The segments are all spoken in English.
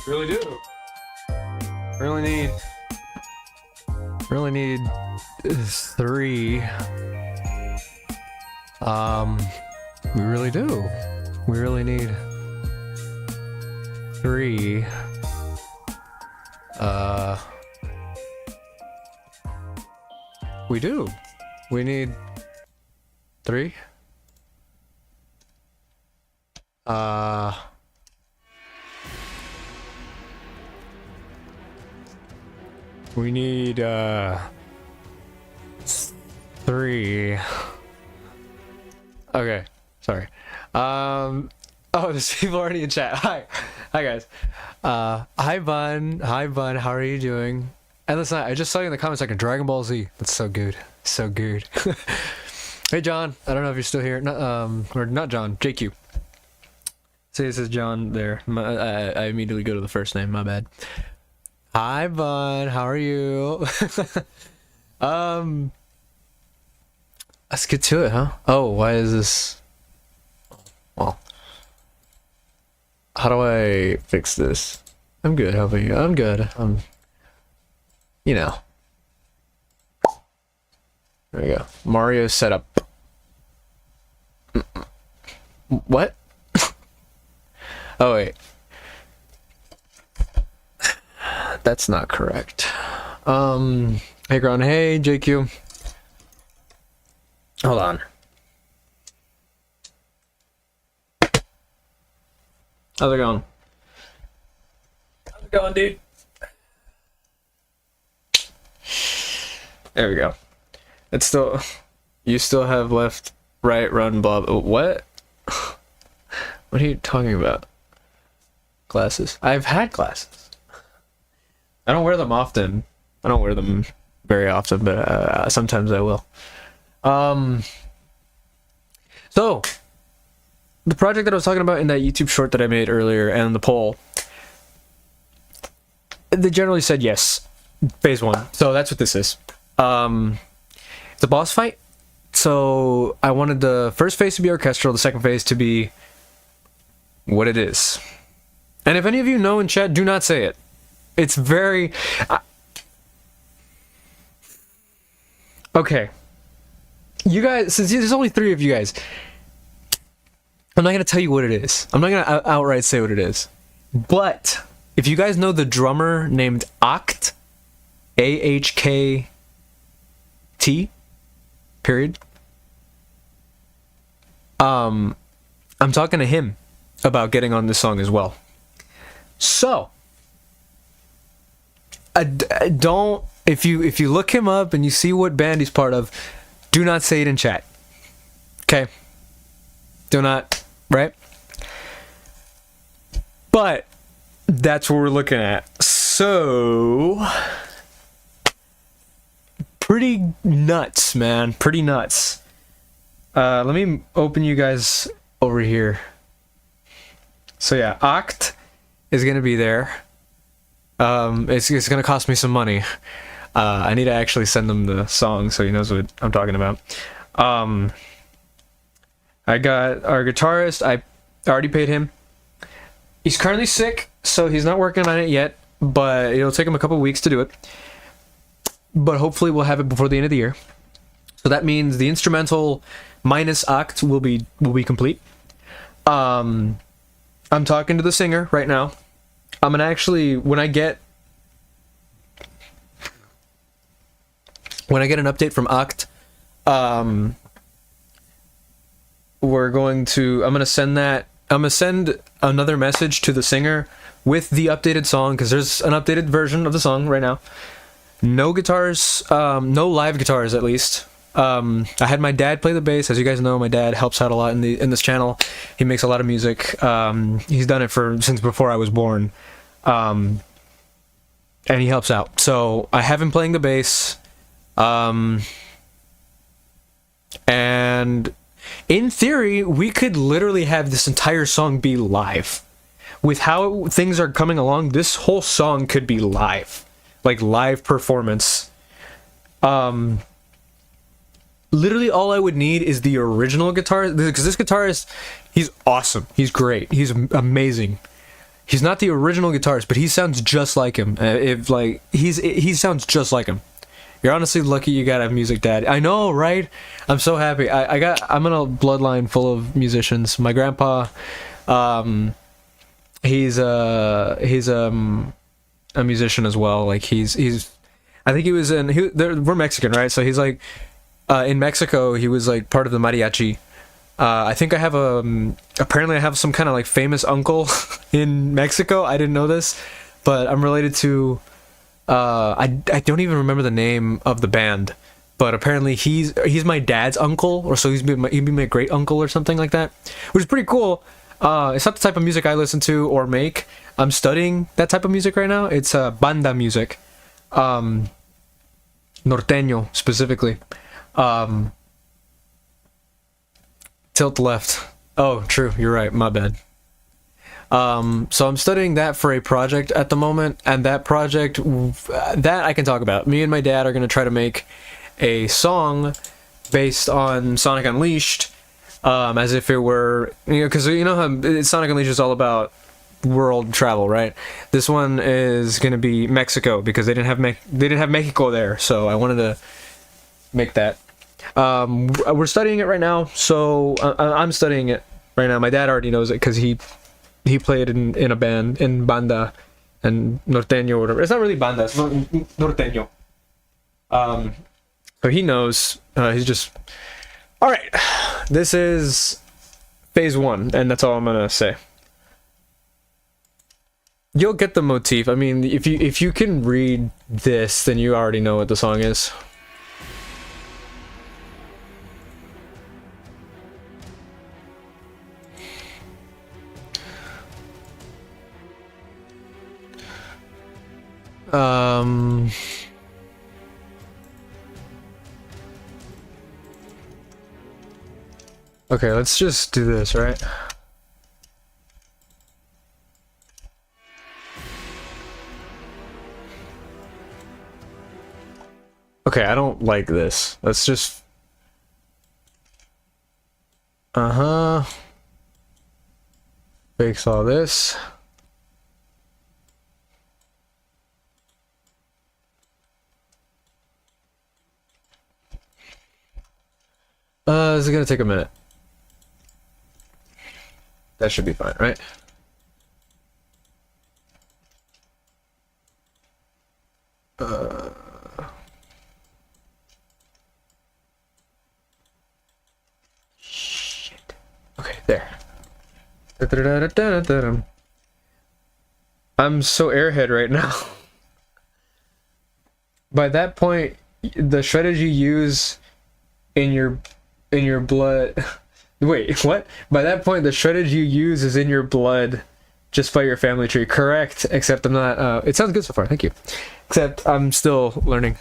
Really do. Really need. Really need 3. We really do. We really need 3. We do. We need 3. We need 3. Okay, sorry. Oh, there's people already in chat. Hi guys. Hi Bun. Hi Bun. How are you doing? And listen, I just saw you in the comment section. Dragon Ball Z. That's so good. So good. Hey John. I don't know if you're still here. Or not John. JQ. See, this is John there. I immediately go to the first name. My bad. Hi Bun. How are you? Let's get to it, huh? Oh, why is this? Well, how do I fix this? I'm good. How about you? I'm good. You know. There we go. Mario setup. What? Oh wait. That's not correct. Hey Gron. Hey JQ. Hold on. How's it going? How's it going, dude? There we go. It's still... You still have left, right, run, blah, blah. What? What are you talking about? Glasses. I've had glasses. I don't wear them often. I don't wear them very often, but sometimes I will. So the project that I was talking about in that YouTube short that I made earlier and the poll, they generally said yes. Phase 1. So that's what this is. It's a boss fight. So I wanted the first phase to be orchestral, the second phase to be what it is. And if any of you know in chat, do not say it. It's very... Okay. You guys, since there's only 3 of you guys, I'm not going to tell you what it is. I'm not going to outright say what it is. But if you guys know the drummer named Acht, AHKT, period, I'm talking to him about getting on this song as well. So, don't, if you look him up and you see what band he's part of, do not say it in chat. Okay? Do not, right? But that's what we're looking at. So, pretty nuts, man. Pretty nuts. Let me open you guys over here. So yeah, Acht is gonna be there. It's gonna cost me some money. I need to actually send him the song so he knows what I'm talking about. I got our guitarist. I already paid him. He's currently sick, so he's not working on it yet, but it'll take him a couple weeks to do it. But hopefully we'll have it before the end of the year. So that means the instrumental minus Acht will be complete. I'm talking to the singer right now. I'm gonna actually, when I get an update from Acht, I'm gonna send another message to the singer with the updated song, because there's an updated version of the song right now. No guitars, no live guitars at least. I had my dad play the bass. As you guys know, my dad helps out a lot in this channel. He makes a lot of music. He's done it since before I was born. And he helps out. So I have him playing the bass. And in theory, we could literally have this entire song be live. With how things are coming along, this whole song could be live. Like live performance. Literally all I would need is the original guitar, because this guitarist, he's awesome. He's great. He's amazing. He's not the original guitarist, but he sounds just like him. If like he sounds just like him. You're honestly lucky you got a music dad. I know, right? I'm so happy. I'm in a bloodline full of musicians. My grandpa, he's a musician as well. Like he's I think he was in we're Mexican, right? So he's like in Mexico he was like part of the mariachi. I think I have apparently I have some kind of like famous uncle in Mexico. I didn't know this, but I'm related to I don't even remember the name of the band, but apparently he's my dad's uncle, or so he'd be my great uncle or something like that, which is pretty cool. It's not the type of music I listen to or make. I'm studying that type of music right now. It's banda music, norteño specifically. Tilt left. Oh, true. You're right. My bad. So I'm studying that for a project at the moment, and that project that I can talk about. Me and my dad are going to try to make a song based on Sonic Unleashed, as if it were, because you know how Sonic Unleashed is all about world travel, right? This one is going to be Mexico because they didn't have Mexico there, so I wanted to make that. We're studying it right now, so I'm studying it right now. My dad already knows it because he played in a band, in banda and norteño or whatever. It's not really banda, it's norteño. So he knows. He's just all right. This is phase 1, and that's all I'm gonna say. You'll get the motif. I mean, if you can read this, then you already know what the song is. Okay, let's just do this, right? Okay, I don't like this. Let's just... Fix all this. This is gonna take a minute. That should be fine, right? Shit. Okay, there. I'm so airhead right now. By that point, the shredded you use in your blood. Wait, what? By that point, the shredded you use is in your blood, just by your family tree. Correct. Except I'm not. It sounds good so far. Thank you. Except I'm still learning.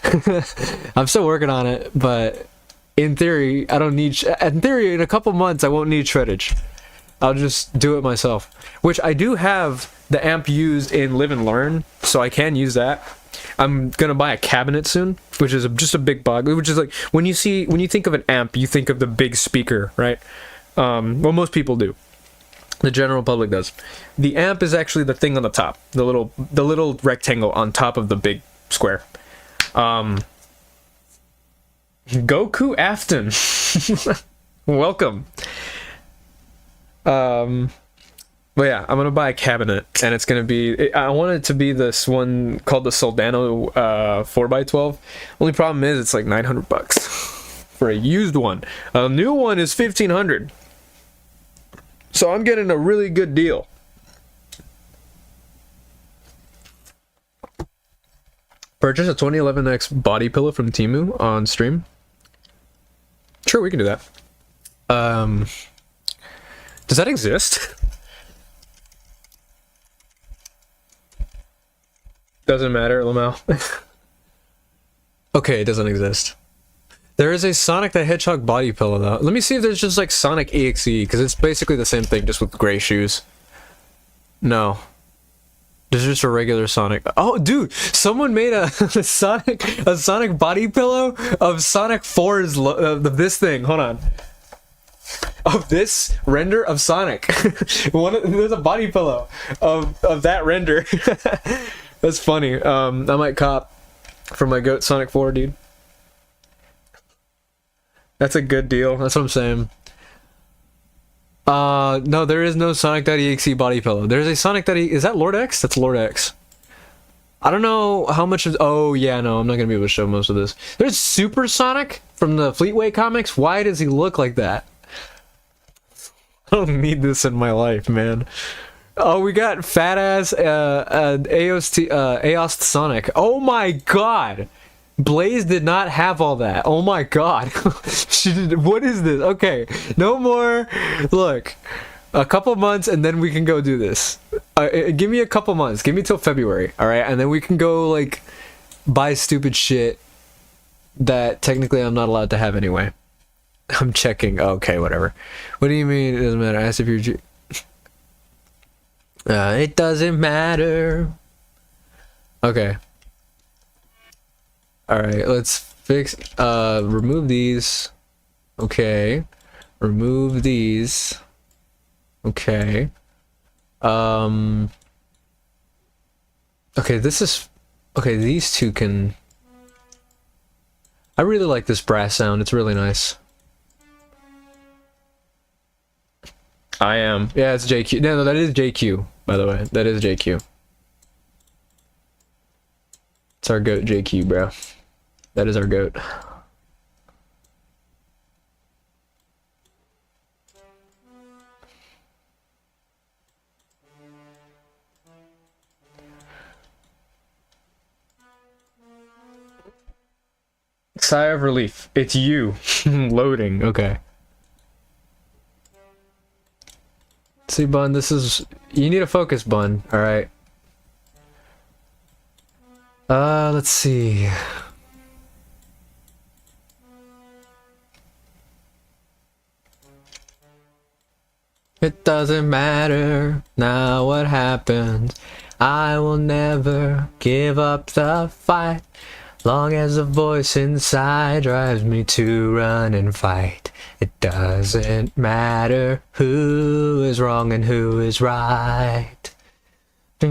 I'm still working on it, but in theory, I don't need. In theory, in a couple months, I won't need shreddage. I'll just do it myself. Which I do have the amp used in Live and Learn, so I can use that. I'm gonna buy a cabinet soon, which is just a big bug. Which is like when you think of an amp, you think of the big speaker, right? Well, most people do. The general public does. The amp is actually the thing on the top, the little rectangle on top of the big square. Goku Afton, welcome. But yeah, I'm gonna buy a cabinet, and it's gonna be. I want it to be this one called the Soldano 4x12. Only problem is it's like $900 for a used one. A new one is $1,500. So I'm getting a really good deal. Purchase a 2011X body pillow from Temu on stream. Sure, we can do that. Does that exist? Doesn't matter, Lamau. Okay, it doesn't exist. There is a Sonic the Hedgehog body pillow, though. Let me see if there's just like Sonic EXE, because it's basically the same thing, just with gray shoes. No. There's just a regular Sonic. Oh, dude! Someone made a Sonic body pillow of Sonic 4's this thing. Hold on. of this render of Sonic. There's a body pillow of that render. That's funny. I might cop for my goat Sonic 4, dude. That's a good deal. That's what I'm saying. No, there is no Sonic.exe body pillow. There's a Sonic.exe. Is that Lord X? That's Lord X. I don't know how much of. Oh, yeah, no, I'm not gonna be able to show most of this. There's Super Sonic from the Fleetway comics. Why does he look like that? I don't need this in my life, man. Oh, we got fat ass Aost Sonic. Oh my god! Blaze did not have all that. Oh my god. She did. What is this? Okay, no more. Look, a couple months and then we can go do this. Give me a couple months. Give me till February, all right? And then we can go like buy stupid shit that technically I'm not allowed to have anyway. I'm checking. Okay, whatever. What do you mean it doesn't matter? Ask if you're. It doesn't matter. Okay. Alright, let's fix, remove these. Okay. Remove these. Okay. Okay, this is, okay, these two can, I really like this brass sound, it's really nice. I am. Yeah, it's JQ. No, that is JQ, by the way. That is JQ. It's our goat, JQ, bro. That is our goat. Sigh of relief. It's you. Loading. Okay. See, Bun, this is... You need a focus, Bun. Alright. Let's see. It doesn't matter now what happens. I will never give up the fight. Long as the voice inside drives me to run and fight. It doesn't matter who is wrong and who is right. I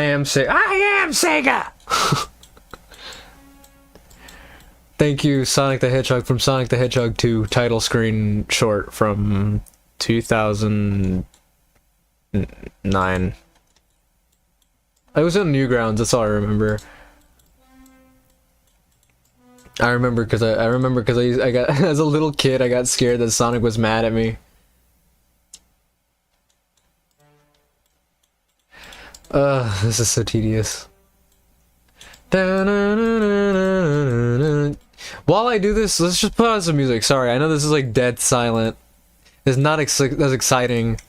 am Sega! Thank you, Sonic the Hedgehog from Sonic the Hedgehog 2 title screen short from 2009. I was on Newgrounds, that's all I remember. I remember because I got as a little kid I got scared that Sonic was mad at me. This is so tedious. While I do this, let's just put on some music. Sorry, I know this is like dead silent. It's not as exciting.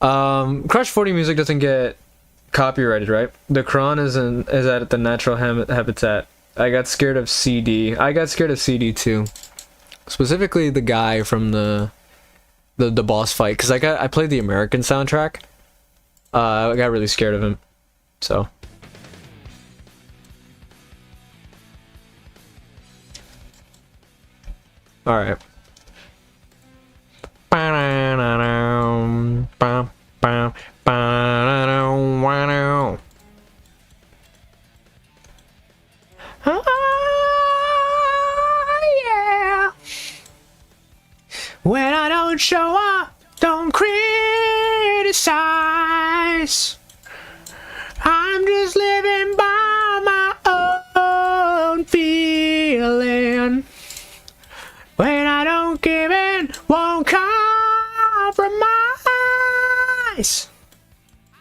Crush 40 music doesn't get copyrighted, right? The Kron is at the natural habitat. I got scared of CD. I got scared of CD too. Specifically the guy from the boss fight, because I played the American soundtrack. I got really scared of him. So alright. Yeah. When I don't show up, don't criticize. I'm just living by my own feeling. When I don't give in, won't compromise.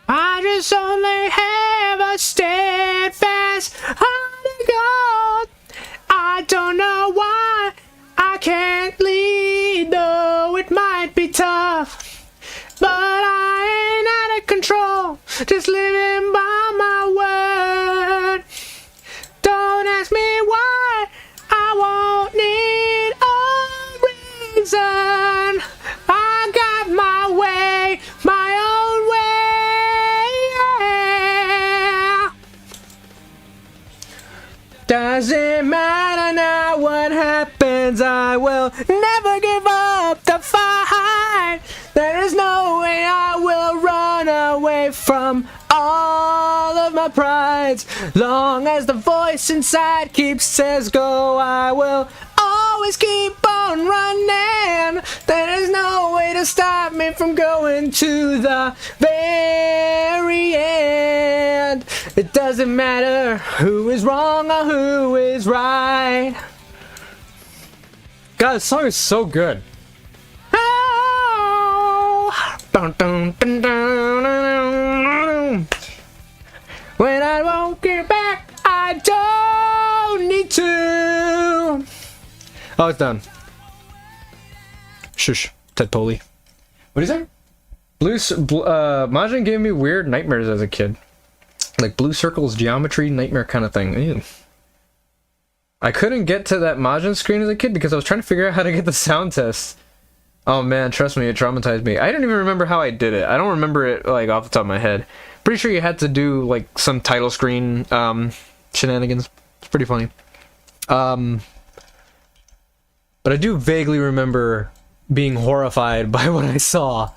I just only have a steadfast heart of gold. I don't know why I can't lead, though it might be tough. But I ain't out of control, just living by my word. Don't ask me why, I won't need a reason. I got my way, my own way, yeah. Doesn't matter now what happens, I will never give up the fight. There is no way I will run away from all of my prides. Long as the voice inside keeps says go, I will always keep on running. There is no way to stop me from going to the very end. It doesn't matter who is wrong or who is right. God, this song is so good. Oh, dun, dun, dun, dun, dun. When I won't get back, I don't need to. Oh, it's done. Shush, Ted Poley. What is that? Mahjong gave me weird nightmares as a kid. Like blue circles, geometry, nightmare kind of thing. Ew. I couldn't get to that Mahjong screen as a kid because I was trying to figure out how to get the sound test. Oh man, trust me, it traumatized me. I didn't even remember how I did it. I don't remember it like off the top of my head. Pretty sure you had to do like some title screen shenanigans. It's pretty funny. But I do vaguely remember being horrified by what I saw.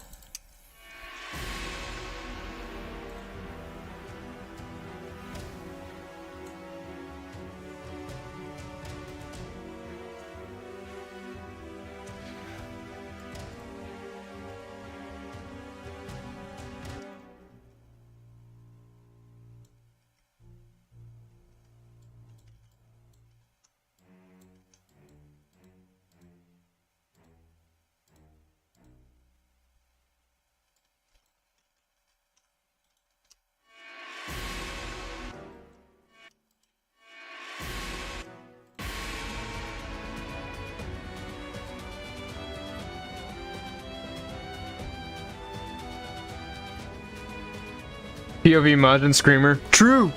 POV Mahjong Screamer. True!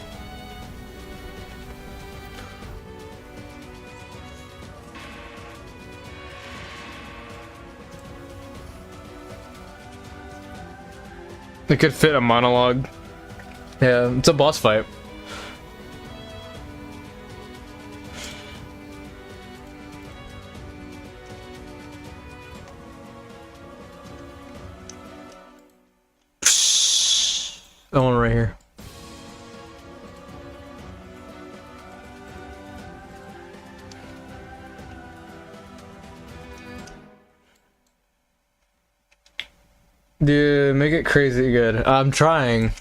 It could fit a monologue. Yeah, it's a boss fight. That one right here. Dude, make it crazy good. I'm trying.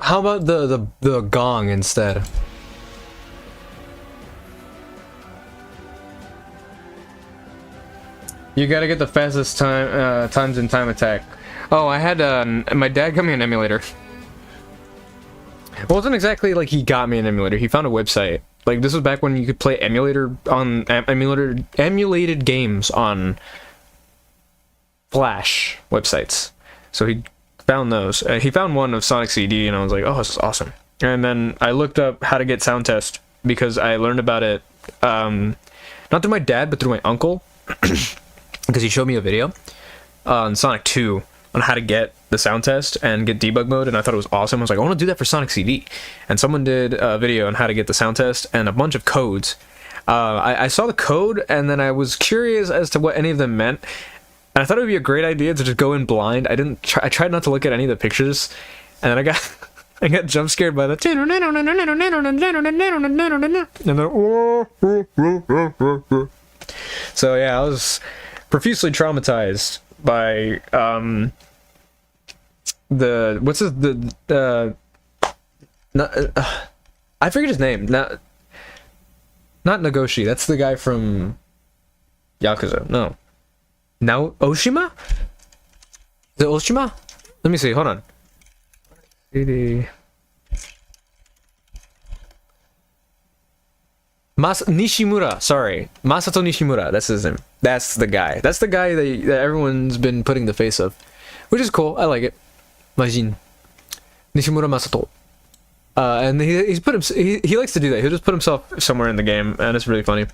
How about the gong instead? You gotta get the fastest times in time attack. Oh, I had my dad got me an emulator. It wasn't exactly like he got me an emulator. He found a website. Like this was back when you could play emulated games on Flash websites. So he found those. He found one of Sonic CD, and I was like, "Oh, this is awesome." And then I looked up how to get sound test because I learned about it not through my dad, but through my uncle. Because he showed me a video on Sonic 2 on how to get the sound test and get debug mode, and I thought it was awesome. I was like, I want to do that for Sonic CD. And someone did a video on how to get the sound test and a bunch of codes. I saw the code, and then I was curious as to what any of them meant. And I thought it would be a great idea to just go in blind. I tried not to look at any of the pictures, and then I got jump scared by the and then so yeah, I was profusely traumatized by I forget his name. Not Nagoshi. That's the guy from Yakuza. No. Now Oshima? The Oshima? Let me see. Hold on. CD. Nishimura, sorry. Masato Nishimura, that's his name. That's the guy. That's the guy that everyone's been putting the face of. Which is cool, I like it. Majin. Nishimura Masato. And he likes to do that. He'll just put himself somewhere in the game, and it's really funny.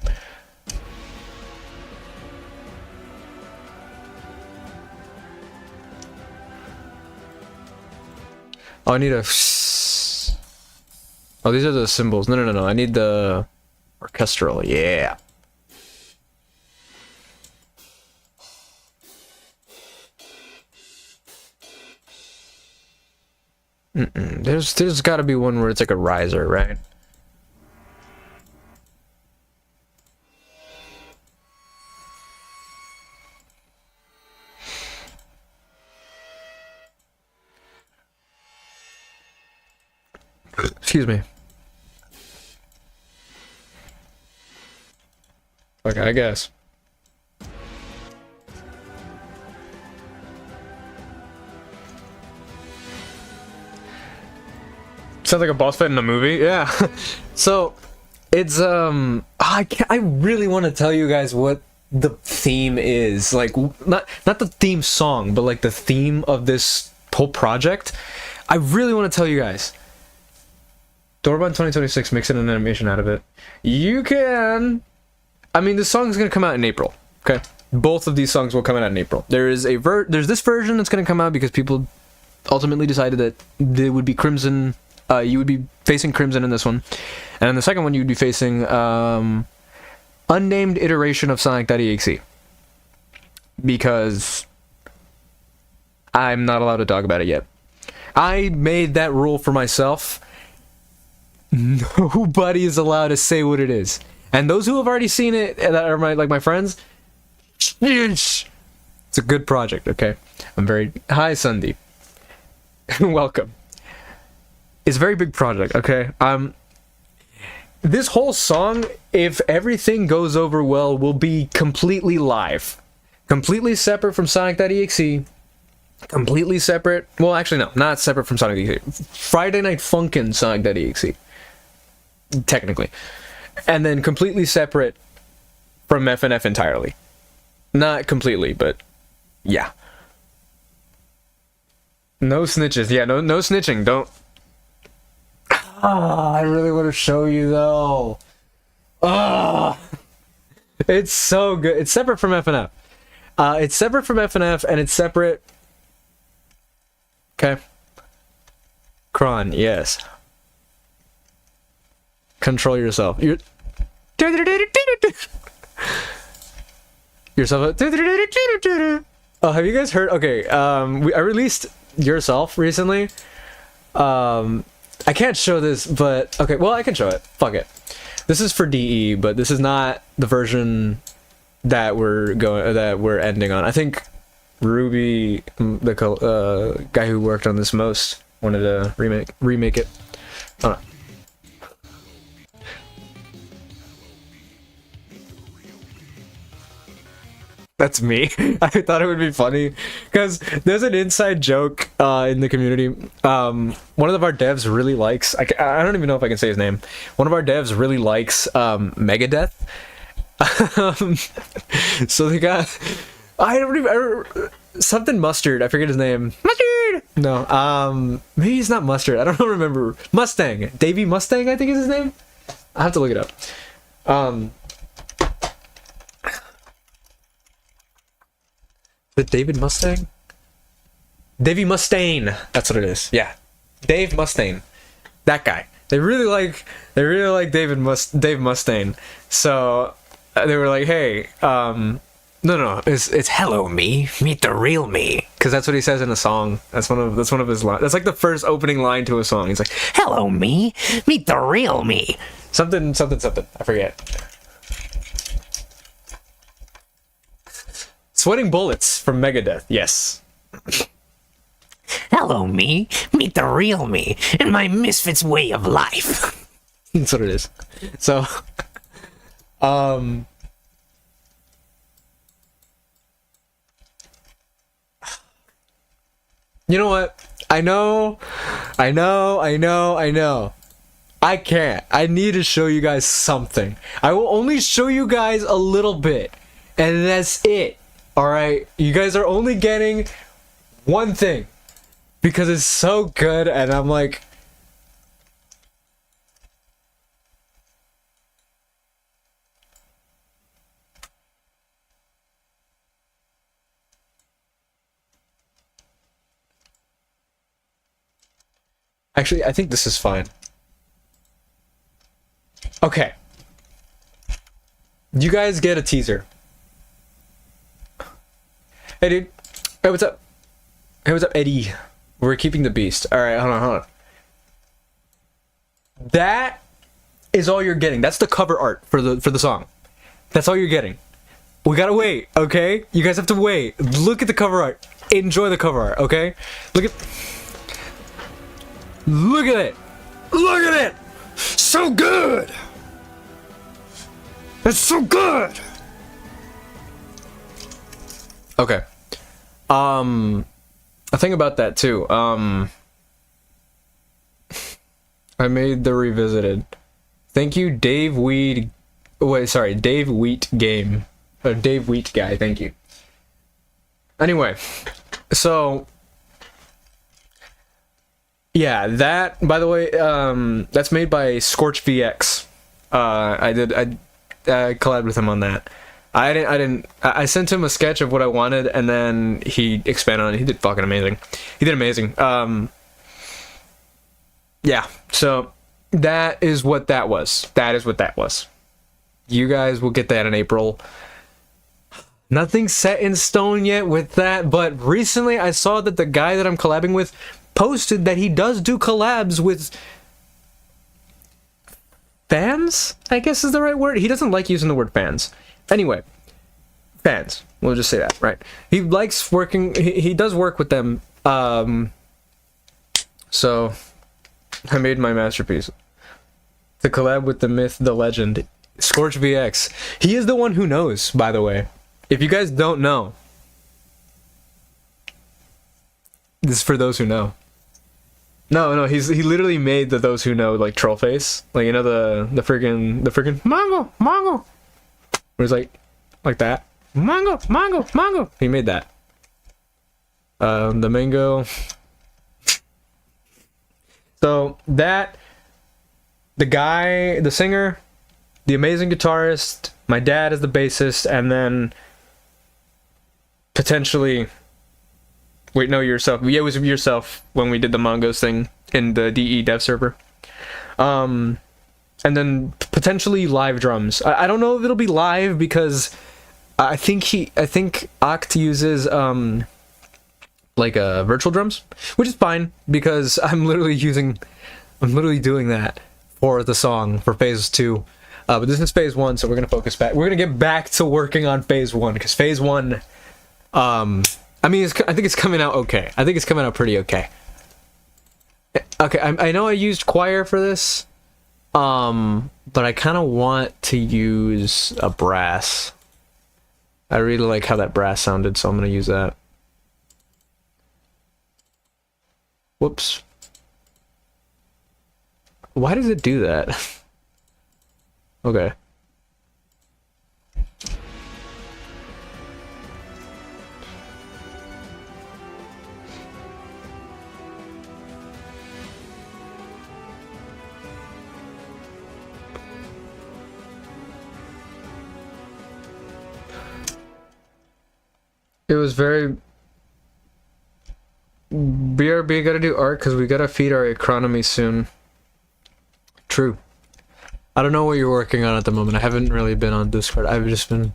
Oh, I need a. Oh, these are the symbols. No, no, no, no. I need the orchestral. Yeah. There's got to be one where it's like a riser, right? Excuse me. Okay, I guess. Sounds like a boss fight in a movie. Yeah. So, it's I really want to tell you guys what the theme is. Like not the theme song, but like the theme of this whole project. I really want to tell you guys. Doorbell 2026, mixing an animation out of it. You can. I mean, this song's gonna come out in April. Okay, both of these songs will come out in April. There's this version that's gonna come out because people ultimately decided that there would be Crimson. You would be facing Crimson in this one, and in the second one you'd be facing unnamed iteration of Sonic.exe, because I'm not allowed to talk about it yet. I made that rule for myself. Nobody is allowed to say what it is. And those who have already seen it, that are my friends, it's a good project, okay? Hi, Sundeep. Welcome. It's a very big project, okay? This whole song, if everything goes over well, will be completely live. Completely separate from Sonic.exe. Completely separate. Well, actually, no, not separate from Sonic.exe. Friday Night Funkin' Sonic.exe. Technically. And then completely separate from FNF entirely. Not completely, but yeah. No snitches. Yeah, no snitching. Don't. I really want to show you though. It's so good. It's separate from FNF. It's separate from FNF, and it's separate. Okay. Kron, yes. Control yourself. Yourself. Oh, have you guys heard? Okay, I released Yourself recently. I can't show this, but okay. Well, I can show it. Fuck it. This is for DE, but this is not the version that we're ending on. I think Ruby, the guy who worked on this most, wanted to remake it. I don't know. That's me. I thought it would be funny because there's an inside joke in the community. One of our devs really likes. I don't even know if I can say his name. One of our devs really likes Megadeth. So they got. I don't even. Something Mustard. I forget his name. Mustard. No. Maybe he's not Mustard. I don't remember. Mustang. Davey Mustang, I think is his name. I have to look it up. Is it David Mustang? Davey Mustaine. That's what it is. Yeah. Dave Mustaine. That guy. They really like Dave Mustaine. So they were like, "Hey, no, it's hello me, meet the real me," because that's what he says in a song. That's one of his lines. That's like the first opening line to a song. He's like, "Hello me, meet the real me." Something. I forget. Sweating Bullets from Megadeth. Yes. Hello me, meet the real me, and my misfits way of life. That's what it is. So, you know what? I know. I can't. I need to show you guys something. I will only show you guys a little bit, and that's it. Alright? You guys are only getting one thing, because it's so good, and I'm like... Actually, I think this is fine. Okay. You guys get a teaser. Hey, dude. Hey, what's up? Hey, what's up, Eddie? We're keeping the beast. Alright, hold on. That is all you're getting. That's the cover art for the song. That's all you're getting. We gotta wait, okay? You guys have to wait. Look at the cover art. Enjoy the cover art, okay? Look at it! Look at it! So good! It's so good! Okay. A thing about that too. I made the revisited. Thank you, Dave Weed. Wait, sorry, Dave Wheat Game. Dave Wheat Guy, thank you. Anyway, so yeah, that, by the way, that's made by Scorch VX. I collabed with him on that. I sent him a sketch of what I wanted, and then he expanded on it. He did fucking amazing. He did amazing. Yeah, so that is what that was. That is what that was. You guys will get that in April. Nothing's set in stone yet with that, but recently I saw that the guy that I'm collabing with posted that he does do collabs with fans, I guess is the right word. He doesn't like using the word fans. Anyway, fans. We'll just say that, right? He likes working, he does work with them. So I made my masterpiece. To collab with the myth, the legend, Scorch VX. He is the one who knows, by the way. If you guys don't know, this is for those who know. No, he literally made the those who know like troll face, like, you know, the freaking mango. Where it's like that, mango. He made that. The mango. So that, the guy, the singer, the amazing guitarist, my dad is the bassist, and then potentially, wait, no, yourself. Yeah, it was yourself when we did the Mongos thing in the DE dev server. And then potentially live drums. I don't know if it'll be live because I think Oct uses like virtual drums, which is fine because I'm literally doing that for the song for phase 2. But this is phase 1, so we're gonna focus back. We're gonna get back to working on phase 1 because phase 1, I mean, I think it's coming out okay. I think it's coming out pretty okay. Okay, I know I used choir for this, but I kind of want to use a brass. I really like how that brass sounded, so I'm gonna use that. Whoops. Why does it do that? Okay. It was very... BRB gotta do art because we gotta feed our economy soon. True. I don't know what you're working on at the moment. I haven't really been on Discord. I've just been...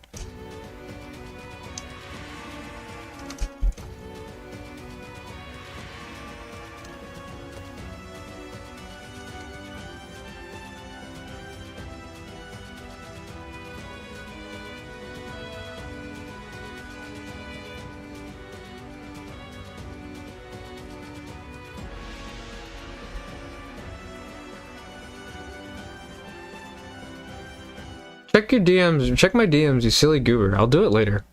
Check your DMs. Check my DMs, you silly goober. I'll do it later.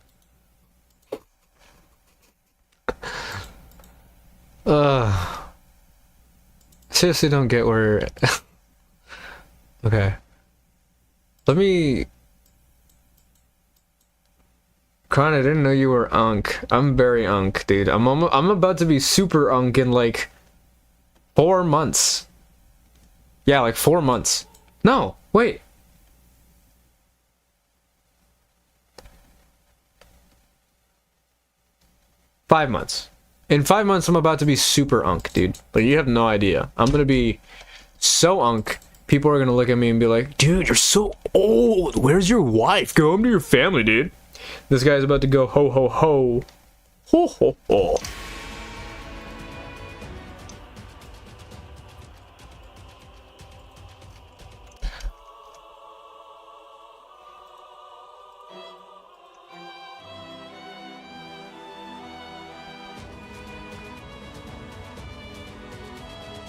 Seriously don't get where... Okay. Let me... Kron, I didn't know you were unk. I'm very unk, dude. I'm about to be super unk in like 4 months. Yeah, like 4 months. No, wait. 5 months. In 5 months, I'm about to be super unk, dude. Like, you have no idea. I'm gonna be so unk. People are gonna look at me and be like, dude, you're so old. Where's your wife? Go home to your family, dude. This guy's about to go ho ho ho. Ho ho ho.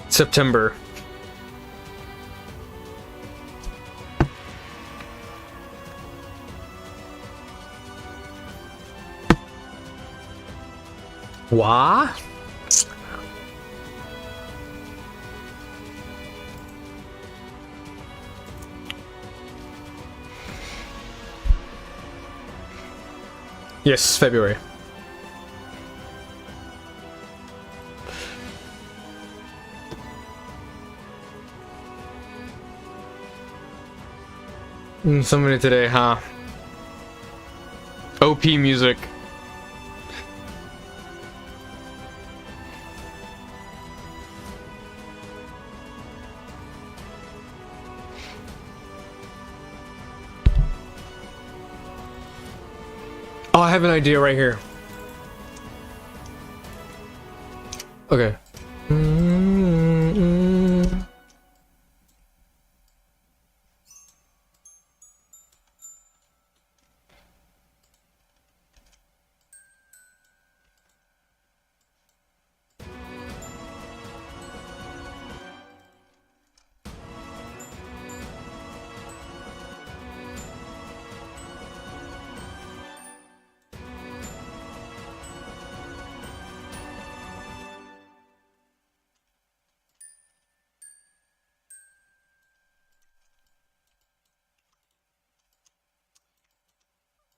September. What? Yes, February. Somebody today, huh? OP music. Oh, I have an idea right here. Okay.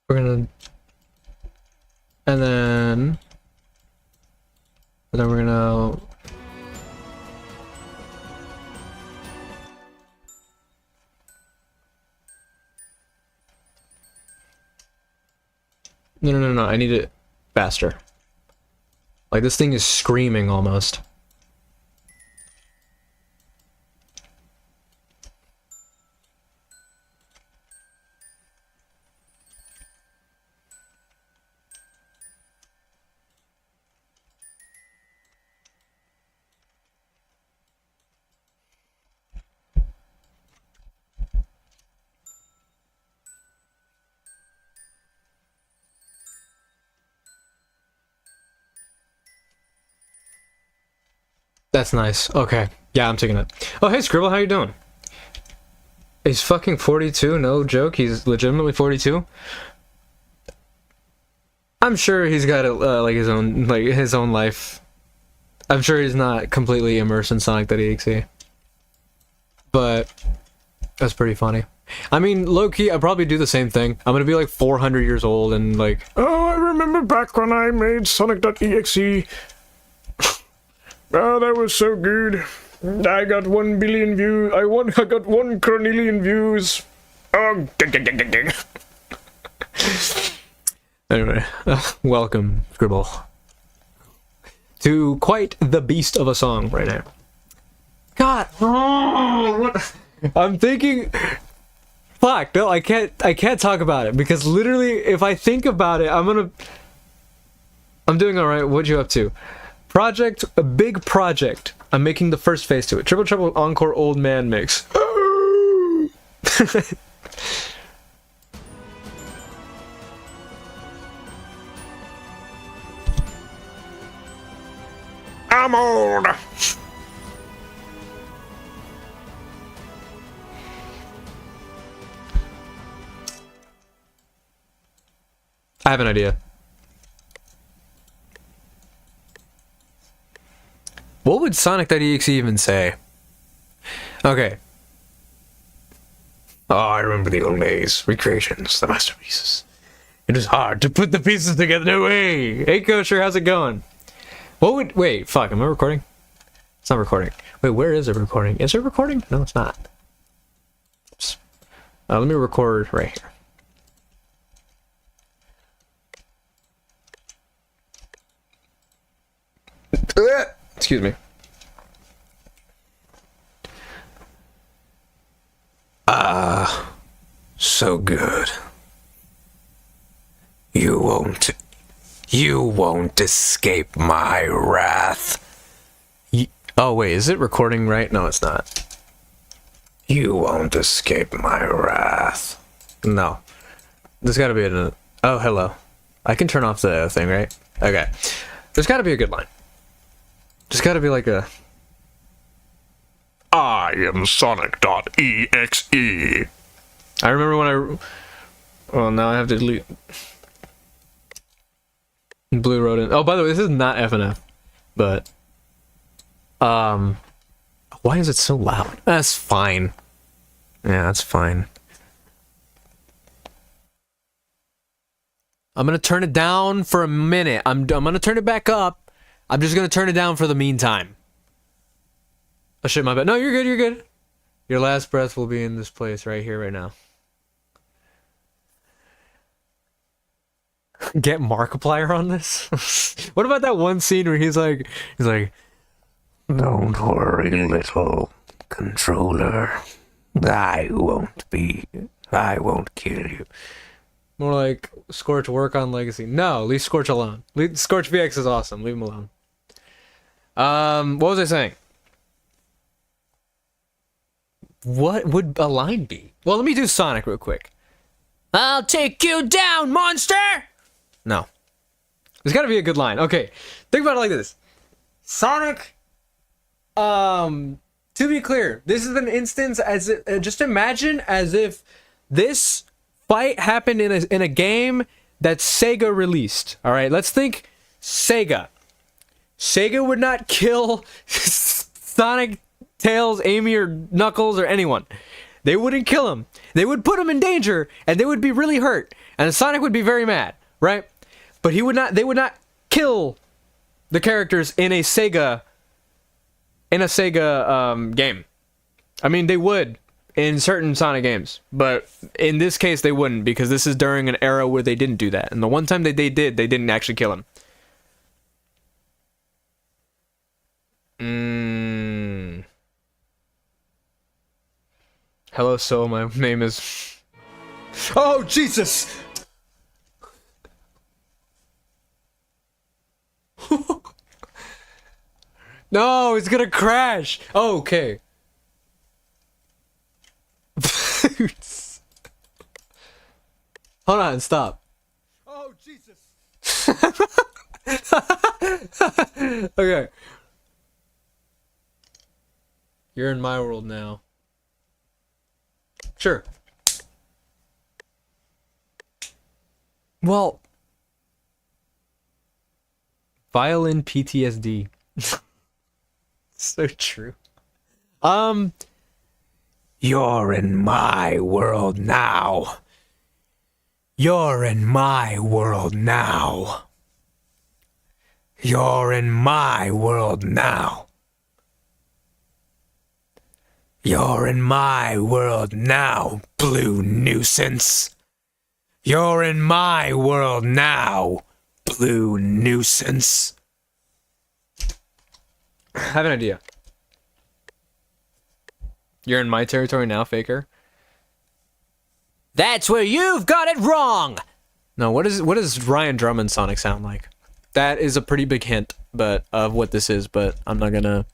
We're gonna, and then we're gonna. No. I need it faster. Like, this thing is screaming almost. That's nice. Okay. Yeah, I'm taking it. Oh, hey, Scribble, how you doing? He's fucking 42, no joke. He's legitimately 42. I'm sure he's got like his own life. I'm sure he's not completely immersed in Sonic.exe. But that's pretty funny. I mean, low-key, I'd probably do the same thing. I'm gonna be like 400 years old and like, oh, I remember back when I made Sonic.exe. Oh, that was so good. I got 1 billion views. I got 1 Cornelian views. Oh, anyway, welcome, Scribble, to quite the beast of a song right now. God, oh, what? I'm thinking. Fuck, no, I can't talk about it because literally, if I think about it, I'm doing all right. What you up to? Project, a big project. I'm making the first phase to it. Triple Trouble Encore Old Man Mix. I'm old. I have an idea. What would Sonic.exe even say? Okay. Oh, I remember the old days. Recreations, the masterpieces. It is hard to put the pieces together. No way. Hey, Kosher, how's it going? What would... Wait, fuck, am I recording? It's not recording. Wait, where is it recording? Is it recording? No, it's not. Oops. Let me record right here. Excuse me. Ah, so good. You won't escape my wrath. Oh wait, is it recording right? No, it's not. You won't escape my wrath. No. There's gotta be a... Oh, hello. I can turn off the thing, right? Okay. There's gotta be a good line. There's gotta be like a... I am Sonic.exe. I remember when I... Well, now I have to delete... Blue Rodent. Oh, by the way, this is not FNF. But... Why is it so loud? That's fine. Yeah, that's fine. I'm gonna turn it down for a minute. I'm gonna turn it back up. I'm just gonna turn it down for the meantime. Oh shit, my bad. No, you're good, you're good. Your last breath will be in this place right here, right now. Get Markiplier on this? What about that one scene where he's like, don't worry, little controller. I won't kill you. More like Scorch work on Legacy. No, leave Scorch alone. Scorch VX is awesome. Leave him alone. What was I saying? What would a line be? Well, let me do Sonic real quick. I'll take you down, monster! No. There's gotta be a good line. Okay, think about it like this. Sonic, to be clear, this is an instance as just imagine as if this fight happened in a game that Sega released. All right, let's think Sega. Sega would not kill Sonic, Tails, Amy, or Knuckles, or anyone. They wouldn't kill him. They would put him in danger, and they would be really hurt, and Sonic would be very mad, right? But he would not. They would not kill the characters in a Sega game. I mean, they would in certain Sonic games, but in this case, they wouldn't because this is during an era where they didn't do that. And the one time that they did, they didn't actually kill him. Hello, so my name is... Oh, Jesus! No, it's gonna crash! Oh, okay. Hold on, stop. Oh, Jesus! Okay. You're in my world now. Sure. Well, violin PTSD. So true. You're in my world now. You're in my world now. You're in my world now. You're in my world now, blue nuisance. You're in my world now, blue nuisance. I have an idea. You're in my territory now, Faker. That's where you've got it wrong! No, what does Ryan Drummond Sonic sound like? That is a pretty big hint of what this is, but I'm not gonna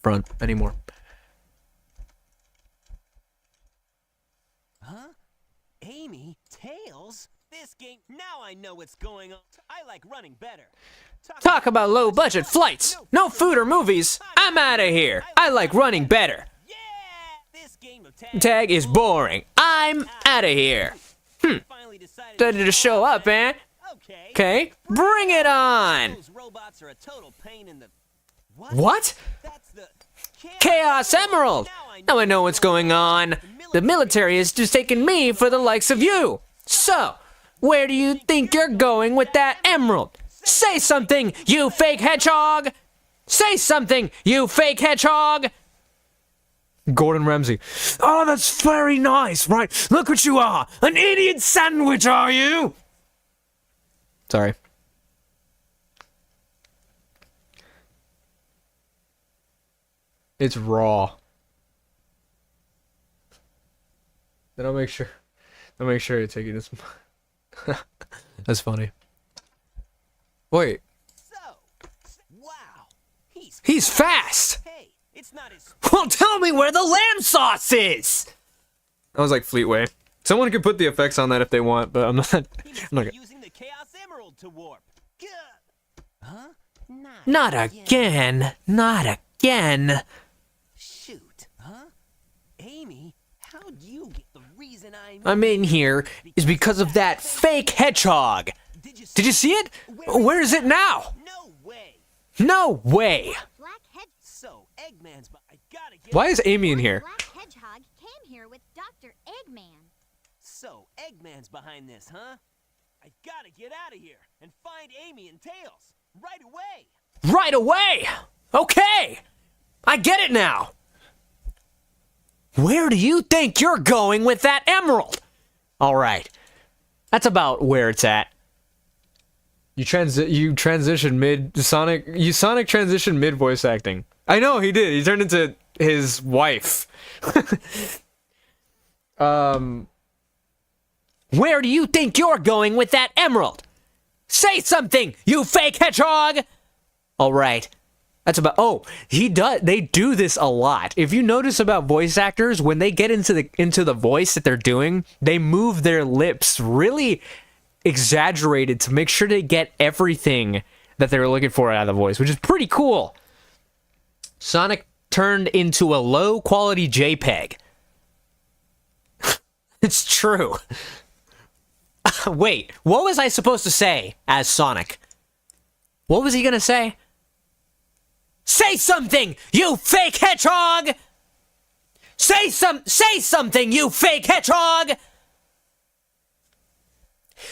front anymore. Amy, Tails? This game, now I know what's going on. I like running better. Talk about low budget flights. No food or movies. I'm out of here. I like running better. Yeah! This game of Tag is boring. I'm out of here. Ready to show up, man? Okay, bring it on. Those robots are a total pain in the... What? That's the Chaos Emerald. Now I know what's going on. The military is just taking me for the likes of you. So, where do you think you're going with that emerald? Say something, you fake hedgehog! Say something, you fake hedgehog! Gordon Ramsay. Oh, that's very nice, right? Look what you are! An idiot sandwich, are you? Sorry. It's raw. Then I'll make sure. I'll make sure to take it. That's funny. Wait. Wow. He's fast. Hey, it's not his. Well, tell me where the lamb sauce is. That was like Fleetway. Someone could put the effects on that if they want, but I'm not. I'm not gonna. Using the Chaos Emerald to warp. Gah. Huh? Not again. Not again. Shoot. Huh? Amy, how'd you get the reason I'm in here is because of that fake hedgehog. Did you see it? Where is it now? No way. No way. So, Eggman's I gotta get. Why is Amy in here? Black Hedgehog came here with Dr. Eggman. So, Eggman's behind this, huh? I gotta get out of here and find Amy and Tails right away. Right away. Okay. I get it now. Where do you think you're going with that emerald? All right. That's about where it's at. You transition mid Sonic. Sonic transitioned mid voice acting. I know he did. He turned into his wife. Where do you think you're going with that emerald? Say something, you fake hedgehog! All right. That's about. Oh, he does. They do this a lot. If you notice about voice actors, when they get into the voice that they're doing, they move their lips really exaggerated to make sure they get everything that they're looking for out of the voice, which is pretty cool. Sonic turned into a low-quality JPEG. It's true. Wait, what was I supposed to say as Sonic? What was he gonna say? Say something, you fake hedgehog! Say something, you fake hedgehog!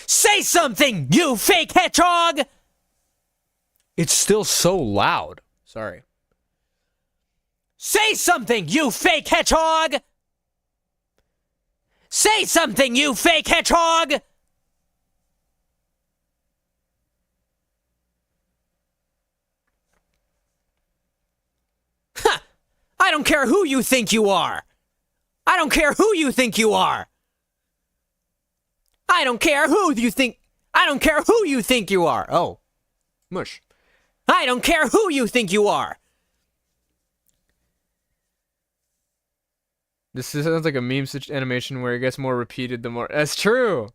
Say something, you fake hedgehog! It's still so loud. Sorry. Say something, you fake hedgehog! Say something, you fake hedgehog! Ha! I don't care who you think you are! I don't care who you think you are! I don't care who you think... I don't care who you think you are! Oh. Mush. I don't care who you think you are! This sounds like a meme animation where it gets more repeated the more... That's true!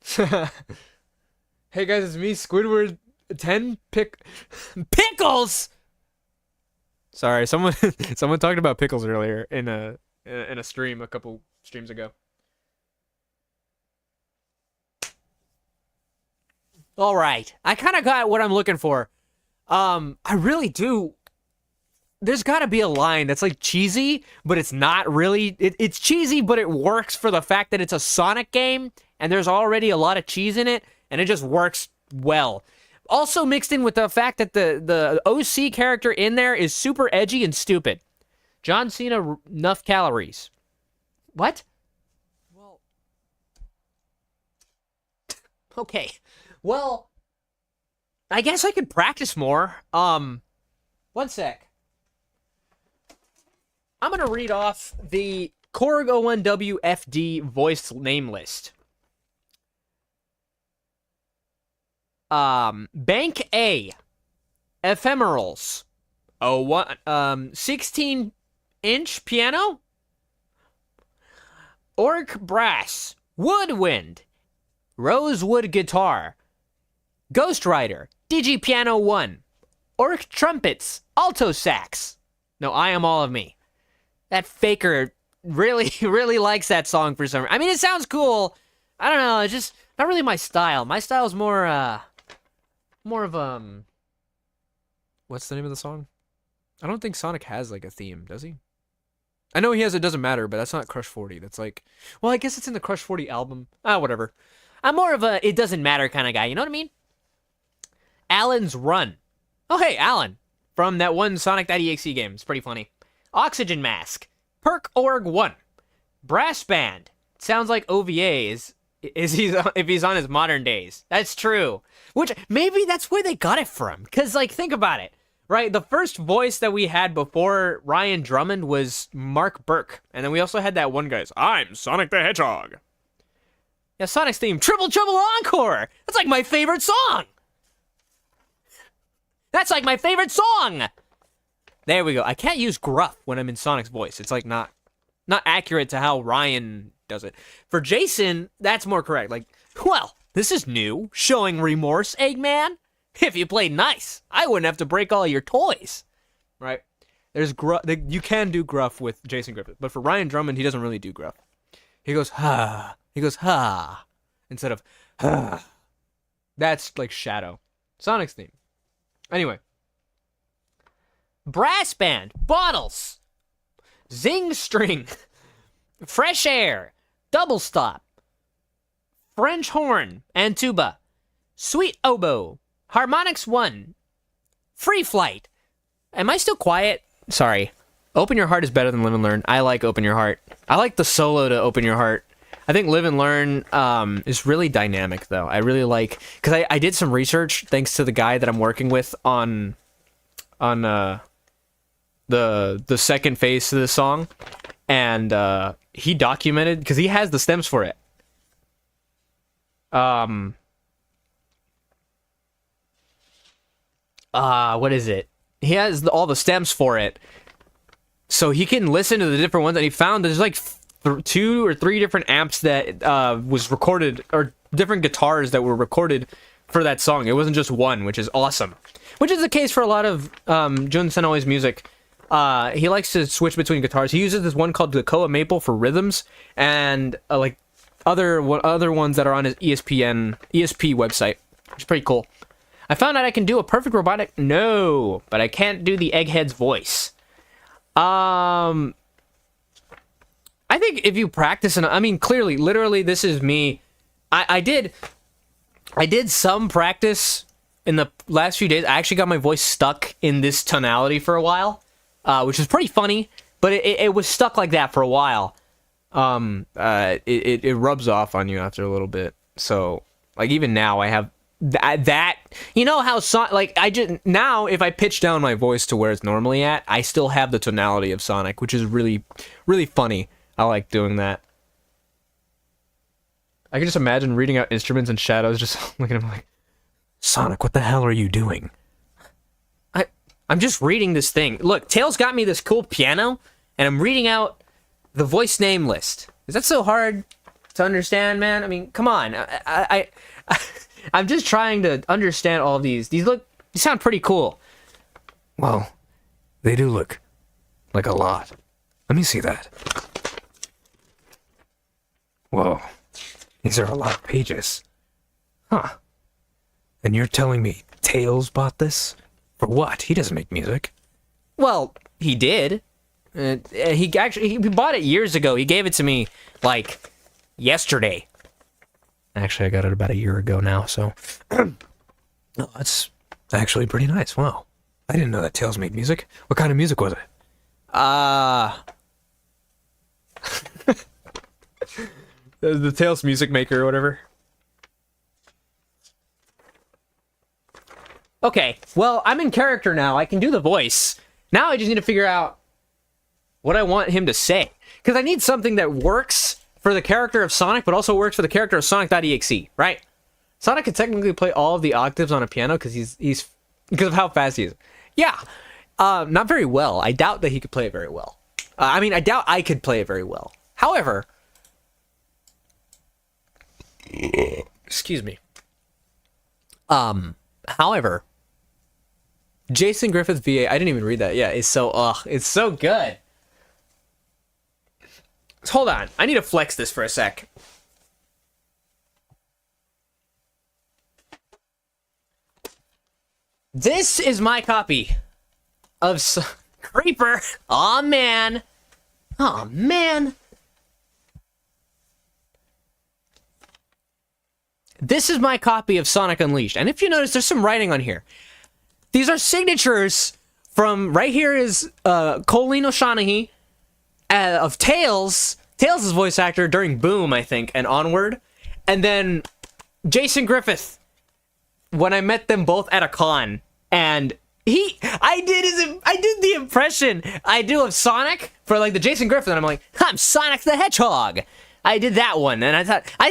Hey guys, it's me, Squidward 10 Pickles! Sorry, someone talked about pickles earlier in a stream a couple streams ago. All right, I kind of got what I'm looking for. I really do. There's got to be a line that's like cheesy, but it's not really. It's cheesy, but it works for the fact that it's a Sonic game, and there's already a lot of cheese in it, and it just works well. Also mixed in with the fact that the OC character in there is super edgy and stupid. John Cena, enough calories. What? Well. Okay. Well, I guess I could practice more. One sec. I'm going to read off the Korg 01WFD voice name list. Bank A. Ephemerals. 16-inch piano. Orc brass. Woodwind. Rosewood guitar. Ghost Rider. Digi Piano 1. Orc trumpets. Alto sax. No, I Am All of Me. That faker really, really likes that song for some reason. I mean, it sounds cool. I don't know, it's just not really my style. My style's more of, what's the name of the song? I don't think Sonic has, like, a theme, does he? I know he has It Doesn't Matter, but that's not Crush 40. That's like, well, I guess it's in the Crush 40 album. Whatever. I'm more of a It Doesn't Matter kind of guy, you know what I mean? Alan's Run. Oh, hey, Alan. From that one Sonic.exe game. It's pretty funny. Oxygen Mask. Perk Org 1. Brass Band. Sounds like OVA is if he's on his modern days. That's true. Which, maybe that's where they got it from. Because, like, think about it. right? The first voice that we had before Ryan Drummond was Mark Burke. And then we also had that one guy's, I'm Sonic the Hedgehog. Yeah, Sonic's theme, Triple Trouble Encore! That's like my favorite song! That's like my favorite song! There we go. I can't use gruff when I'm in Sonic's voice. It's like not accurate to how Ryan does it. For Jason, that's more correct. Like, well, this is new. Showing remorse, Eggman? If you played nice, I wouldn't have to break all your toys. Right? There's gruff. You can do gruff with Jason Griffith, but for Ryan Drummond, he doesn't really do gruff. He goes, ha. He goes, ha. Instead of, ha. That's like Shadow. Sonic's theme. Anyway. Brass band. Bottles. Zing string. Fresh air. Double stop. French horn and tuba. Sweet oboe. Harmonics 1. Free flight. Am I still quiet? Sorry. Open Your Heart is better than Live and Learn. I like Open Your Heart. I like the solo to Open Your Heart. I think Live and Learn is really dynamic, though. I really like... Because I did some research, thanks to the guy that I'm working with on the second phase of the song. And he documented... Because he has the stems for it. What is it? He has all the stems for it. So he can listen to the different ones, and he found there's like 2 or 3 different amps that was recorded, or different guitars that were recorded for that song. It wasn't just one, which is awesome. Which is the case for a lot of Jun Senoi's music. He likes to switch between guitars. He uses this one called the Koa Maple for rhythms, and like other ones that are on his ESP website, which is pretty cool. I found out I can do a perfect robotic... No, but I can't do the Egghead's voice. I think if you practice... I mean, clearly, literally, this is me. I did some practice in the last few days. I actually got my voice stuck in this tonality for a while, which is pretty funny, but it was stuck like that for a while. It rubs off on you after a little bit. So, like, even now, I have... that you know how I just now if I pitch down my voice to where it's normally at, I still have the tonality of Sonic, which is really, really funny. I like doing that. I can just imagine reading out instruments and Shadows just looking at him like, Sonic, what the hell are you doing? I'm just reading this thing. Look, Tails got me this cool piano, and I'm reading out the voice name list. Is that so hard to understand, man? I mean, come on. I'm just trying to understand all of these. These sound pretty cool. Well, they do look like a lot. Let me see that. Whoa, these are a lot of pages. Huh. And you're telling me Tails bought this? For what? He doesn't make music. Well, he did. He bought it years ago. He gave it to me, like, yesterday. Actually, I got it about a year ago now, so... Oh, that's actually pretty nice. Wow. I didn't know that Tails made music. What kind of music was it? The Tails music maker or whatever. Okay, well, I'm in character now. I can do the voice. Now I just need to figure out what I want him to say. Because I need something that works for the character of Sonic, but also works for the character of Sonic.exe, right? Sonic can technically play all of the octaves on a piano because he's because of how fast he is. Yeah, not very well. I doubt that he could play it very well. I mean, I doubt I could play it very well. However, excuse me. However, Jason Griffith VA, I didn't even read that. Yeah, it's so good. Hold on, I need to flex this for a sec. This is my copy of Creeper. Aw, man. Aw, man. This is my copy of Sonic Unleashed. And if you notice, there's some writing on here. These are signatures from... Right here is Colleen O'Shaughnessy of Tails. Tails' voice actor during Boom, I think, and onward. And then Jason Griffith, when I met them both at a con. And I did the impression I do of Sonic for like the Jason Griffin. And I'm like, I'm Sonic the Hedgehog. I did that one, and I thought I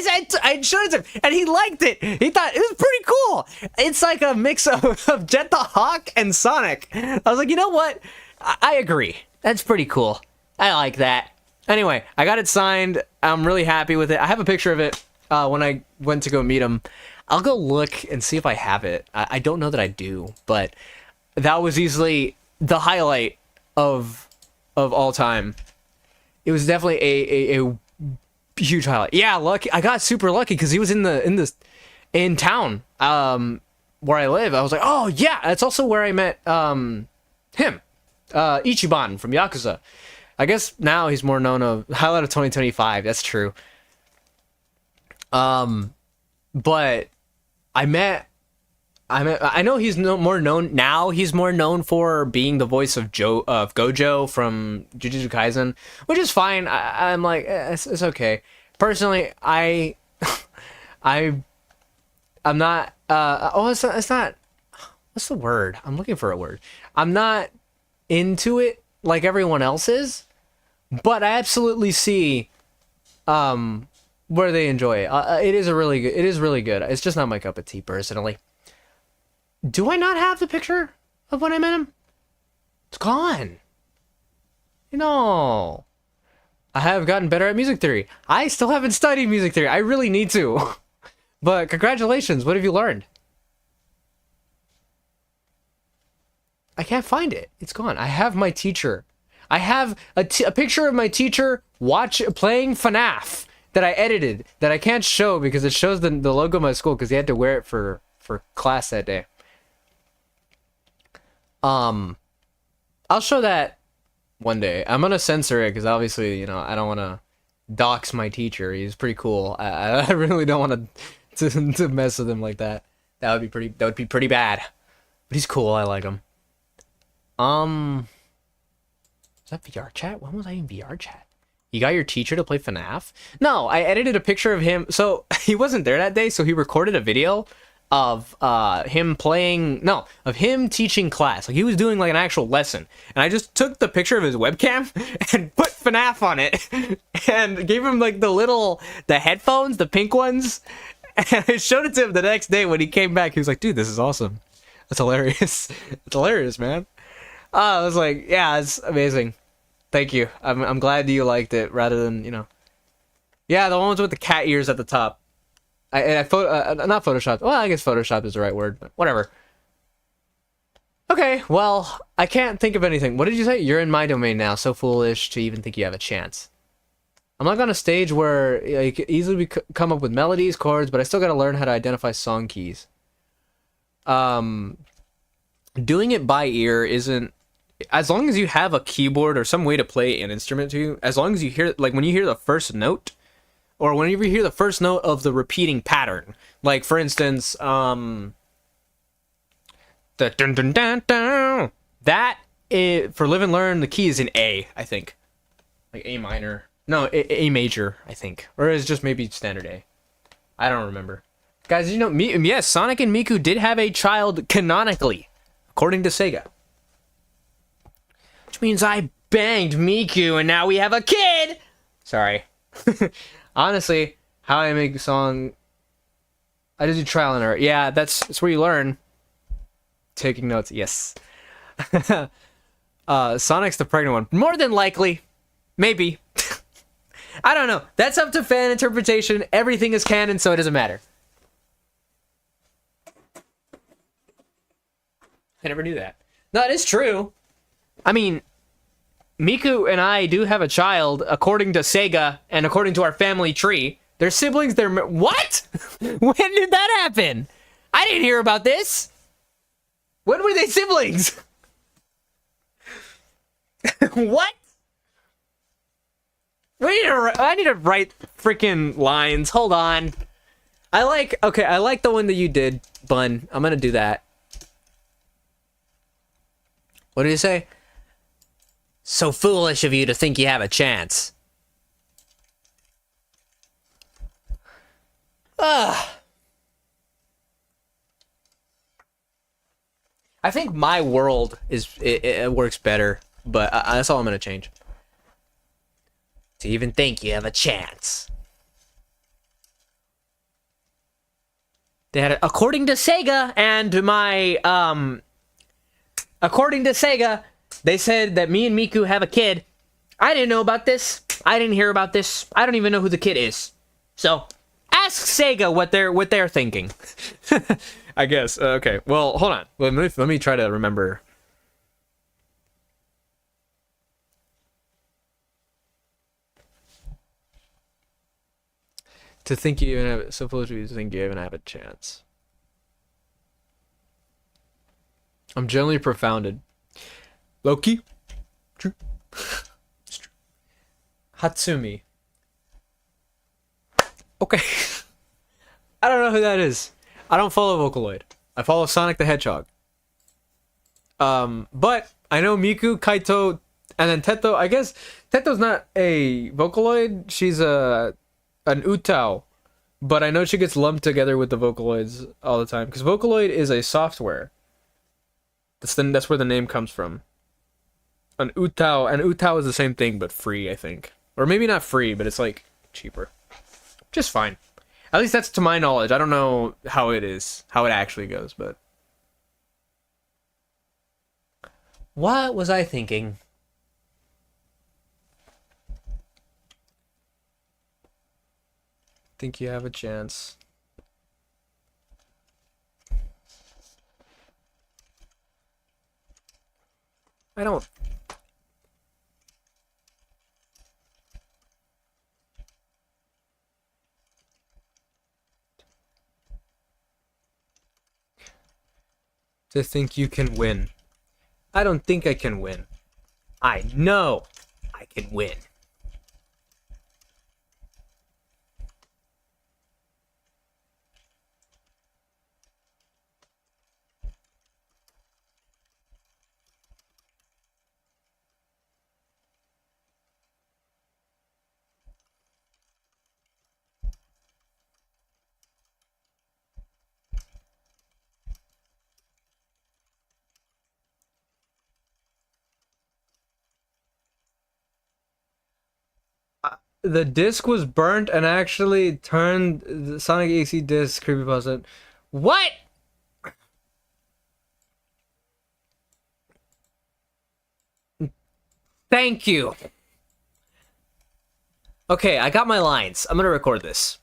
showed it to him, and he liked it. He thought it was pretty cool. It's like a mix of Jet the Hawk and Sonic. I was like, you know what? I agree. That's pretty cool. I like that. Anyway, I got it signed. I'm really happy with it. I have a picture of it when I went to go meet him. I'll go look and see if I have it. I don't know that I do, but that was easily the highlight of all time. It was definitely a huge highlight. Yeah, lucky. I got super lucky because he was in town where I live. I was like, oh yeah, that's also where I met him, Ichiban from Yakuza. I guess now he's more known of highlight of 2025. That's true. But I know he's more known now. He's more known for being the voice of Gojo from Jujutsu Kaisen, which is fine. I'm like, it's okay. Personally, I'm not. It's not. What's the word? I'm looking for a word. I'm not into it like everyone else is, but I absolutely see where they enjoy it. It is really good. It's just not my cup of tea personally. Do I not have the picture of when I met him? It's gone. No. I have gotten better at music theory. I still haven't studied music theory. I really need to. But congratulations. What have you learned? I can't find it. It's gone. I have my teacher. I have a picture of my teacher playing FNAF that I edited that I can't show because it shows the logo of my school because he had to wear it for class that day. I'll show that one day. I'm gonna censor it because obviously, I don't want to dox my teacher. He's pretty cool. I really don't want to mess with him like that. That would be pretty bad. But he's cool. I like him. Is that VR chat? When was I in VR chat? You got your teacher to play FNAF? No, I edited a picture of him. So he wasn't there that day, so he recorded a video of him teaching class. Like he was doing like an actual lesson. And I just took the picture of his webcam and put FNAF on it and gave him like the headphones, the pink ones. And I showed it to him the next day when he came back. He was like, dude, this is awesome. That's hilarious. It's hilarious, man. I was like, yeah, it's amazing. Thank you. I'm glad you liked it rather than, Yeah, the ones with the cat ears at the top. Not Photoshopped. Well, I guess Photoshopped is the right word, but whatever. Okay, well, I can't think of anything. What did you say? You're in my domain now. So foolish to even think you have a chance. I'm like on a stage where you could easily come up with melodies, chords, but I still got to learn how to identify song keys. Doing it by ear isn't... As long as you have a keyboard or some way to play an instrument to you, as long as you hear... Like, when you hear the first note, or whenever you hear the first note of the repeating pattern. Like, for instance, the dun dun dun dun. That is, for Live and Learn, the key is in A, I think. Like A minor. No, A major, I think. Or it's just maybe standard A. I don't remember. Guys, yes, Sonic and Miku did have a child canonically, according to Sega. Which means I banged Miku and now we have a kid! Sorry. Honestly, how I make a song... I just do trial and error. Yeah, that's where you learn. Taking notes, yes. Sonic's the pregnant one. More than likely. Maybe. I don't know. That's up to fan interpretation. Everything is canon, so it doesn't matter. I never knew that. No, it is true. I mean, Miku and I do have a child, according to Sega, and according to our family tree. They're siblings, what? When did that happen? I didn't hear about this. When were they siblings? What? I need to write freaking lines. Hold on. I like the one that you did, Bun. I'm gonna do that. What did you say? So foolish of you to think you have a chance. I I think my world it works better, but that's all I'm gonna change. To even think you have a chance. They had, according to Sega and my according to Sega, they said that me and Miku have a kid. I didn't know about this. I didn't hear about this. I don't even know who the kid is. So, ask Sega what they're thinking. I guess. Okay. Well, hold on. Let me try to remember. To think you even have supposed to think you even have a chance. I'm generally profounded. Loki. True. It's true. Hatsumi. Okay. I don't know who that is. I don't follow Vocaloid. I follow Sonic the Hedgehog. But I know Miku, Kaito, and then Teto. I guess Teto's not a Vocaloid. She's an Utao. But I know she gets lumped together with the Vocaloids all the time. Because Vocaloid is a software. That's where the name comes from. An Utao is the same thing, but free, I think. Or maybe not free, but it's like cheaper. Just fine. At least that's to my knowledge. I don't know how it actually goes, but. What was I thinking? Think you have a chance. I don't. To think you can win. I don't think I can win. I know I can win. The disc was burnt and actually turned the Sonic AC disc creepypasta. What? Thank you. Okay, I got my lines. I'm gonna record this.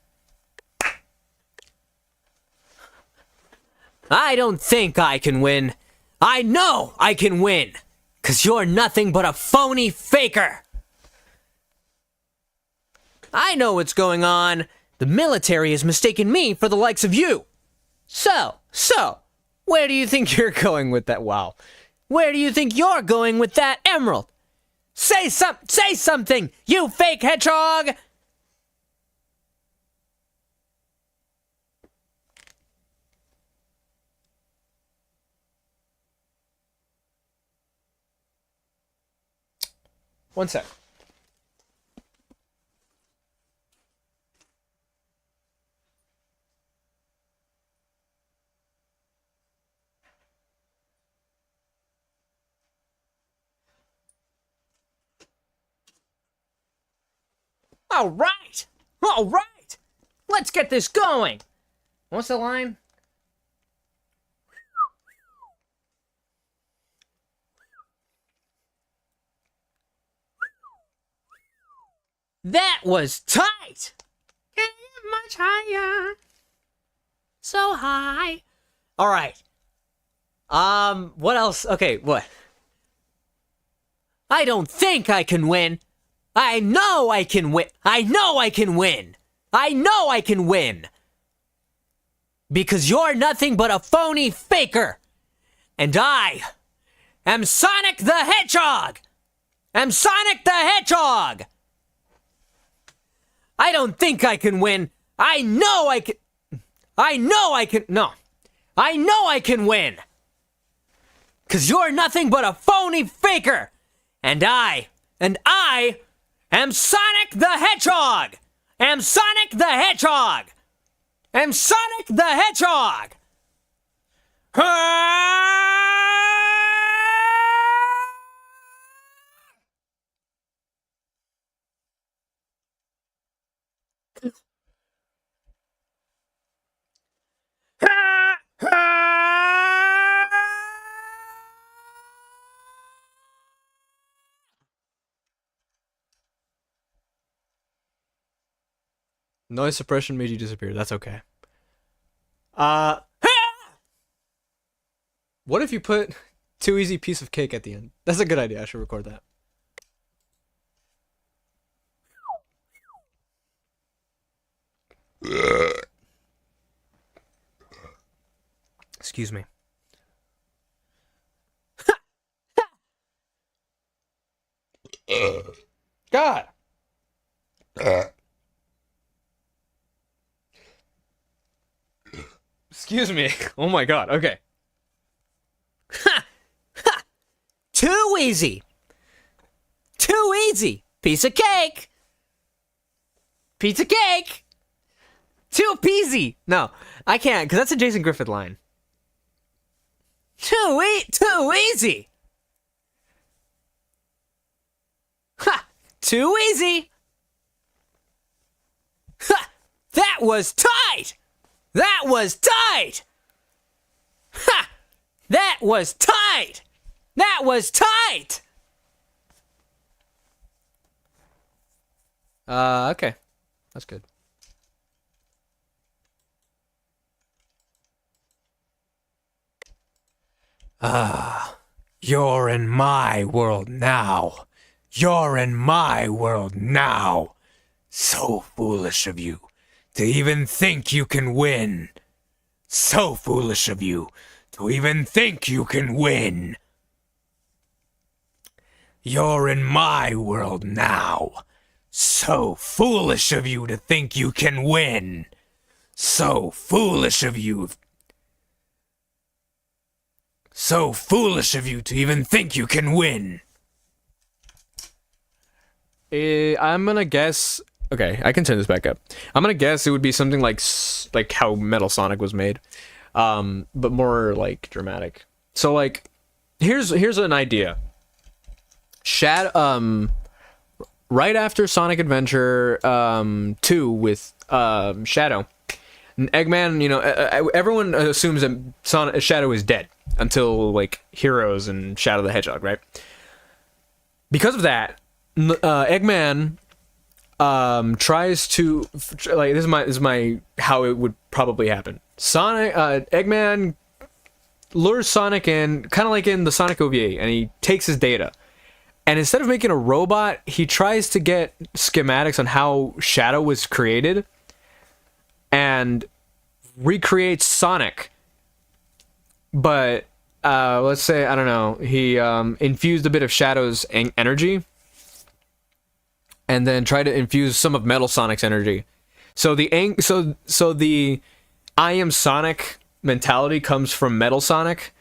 I don't think I can win. I know I can win. 'Cause you're nothing but a phony faker. I know what's going on. The military has mistaken me for the likes of you. So, where do you think you're going with that? Wow. Where do you think you're going with that emerald? Say something, you fake hedgehog! One sec. All right. Let's get this going. What's the line? That was tight. Can't get much higher. So high. All right. What else? Okay, what? I don't think I can win. I know I can win. I know I can win. I know I can win. Because you're nothing but a phony faker. And I am Sonic the Hedgehog. I'm Sonic the Hedgehog. I don't think I can win. I know I can. I know I can. No. I know I can win. Because you're nothing but a phony faker. And I am Sonic the Hedgehog! Am Sonic the Hedgehog! Am Sonic the Hedgehog! Noise suppression made you disappear. That's okay. What if you put too easy piece of cake at the end? That's a good idea. I should record that. Excuse me. God. Excuse me. Oh my god. Okay. Ha! Ha! Too easy. Too easy. Piece of cake. Piece of cake. Too peasy. No, I can't, because that's a Jason Griffith line. Too easy. Ha! Too easy. Ha! That was tight. That was tight. Ha! That was tight. That was tight. Okay. That's good. You're in my world now. You're in my world now. So foolish of you to even think you can win. So foolish of you to even think you can win. You're in my world now. So foolish of you to think you can win. So foolish of you. So foolish of you to even think you can win. I'm gonna guess. Okay, I can turn this back up. I'm gonna guess it would be something like how Metal Sonic was made, but more like dramatic. So like, here's an idea. Right after Sonic Adventure 2 with Shadow, Eggman, everyone assumes that Shadow is dead until like Heroes and Shadow the Hedgehog, right? Because of that, Eggman tries to like this is my how it would probably happen. Eggman lures Sonic in, kind of like in the Sonic OVA, and he takes his data. And instead of making a robot, he tries to get schematics on how Shadow was created and recreates Sonic. But let's say, I don't know, he infused a bit of Shadow's energy and then tried to infuse some of Metal Sonic's energy. So the I am Sonic mentality comes from Metal Sonic.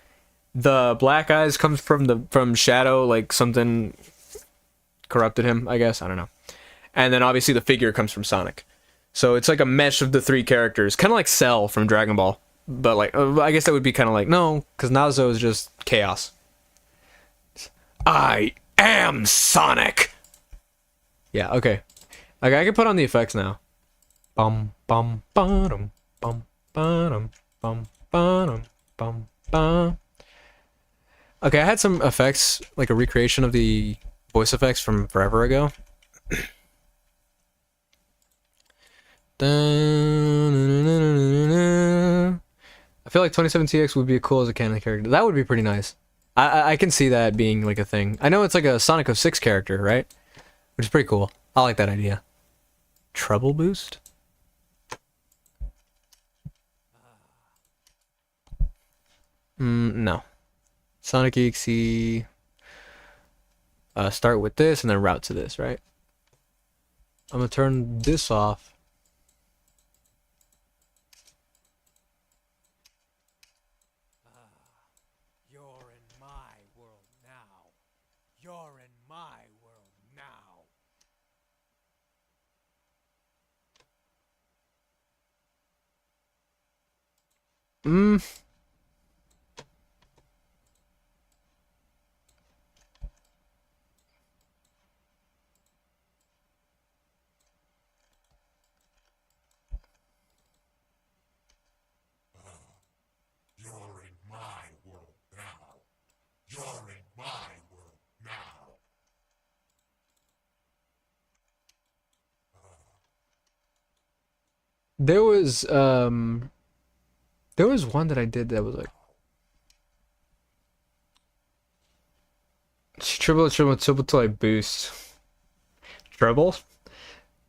The black eyes comes from Shadow, like something corrupted him, I guess. I don't know. And then obviously the figure comes from Sonic. So it's like a mesh of the three characters, kind of like Cell from Dragon Ball. But like, I guess that would be kind of like, no, because Nazo is just chaos. I am Sonic. Yeah, okay. Like I can put on the effects now. Bum bum bum bum bum bum bum bum bum. Okay, I had some effects, like a recreation of the voice effects from forever ago. I feel like 27TX would be cool as a canon character. That would be pretty nice. I can see that being like a thing. I know it's like a Sonic 06 character, right? Which is pretty cool. I like that idea. Treble boost? No. Sonic EXE. Start with this and then route to this, right? I'm gonna turn this off. You're in my world now. You're in my world now. You're in my world now. You're in my world now. There was one that I did that was like triple till I boost. Treble?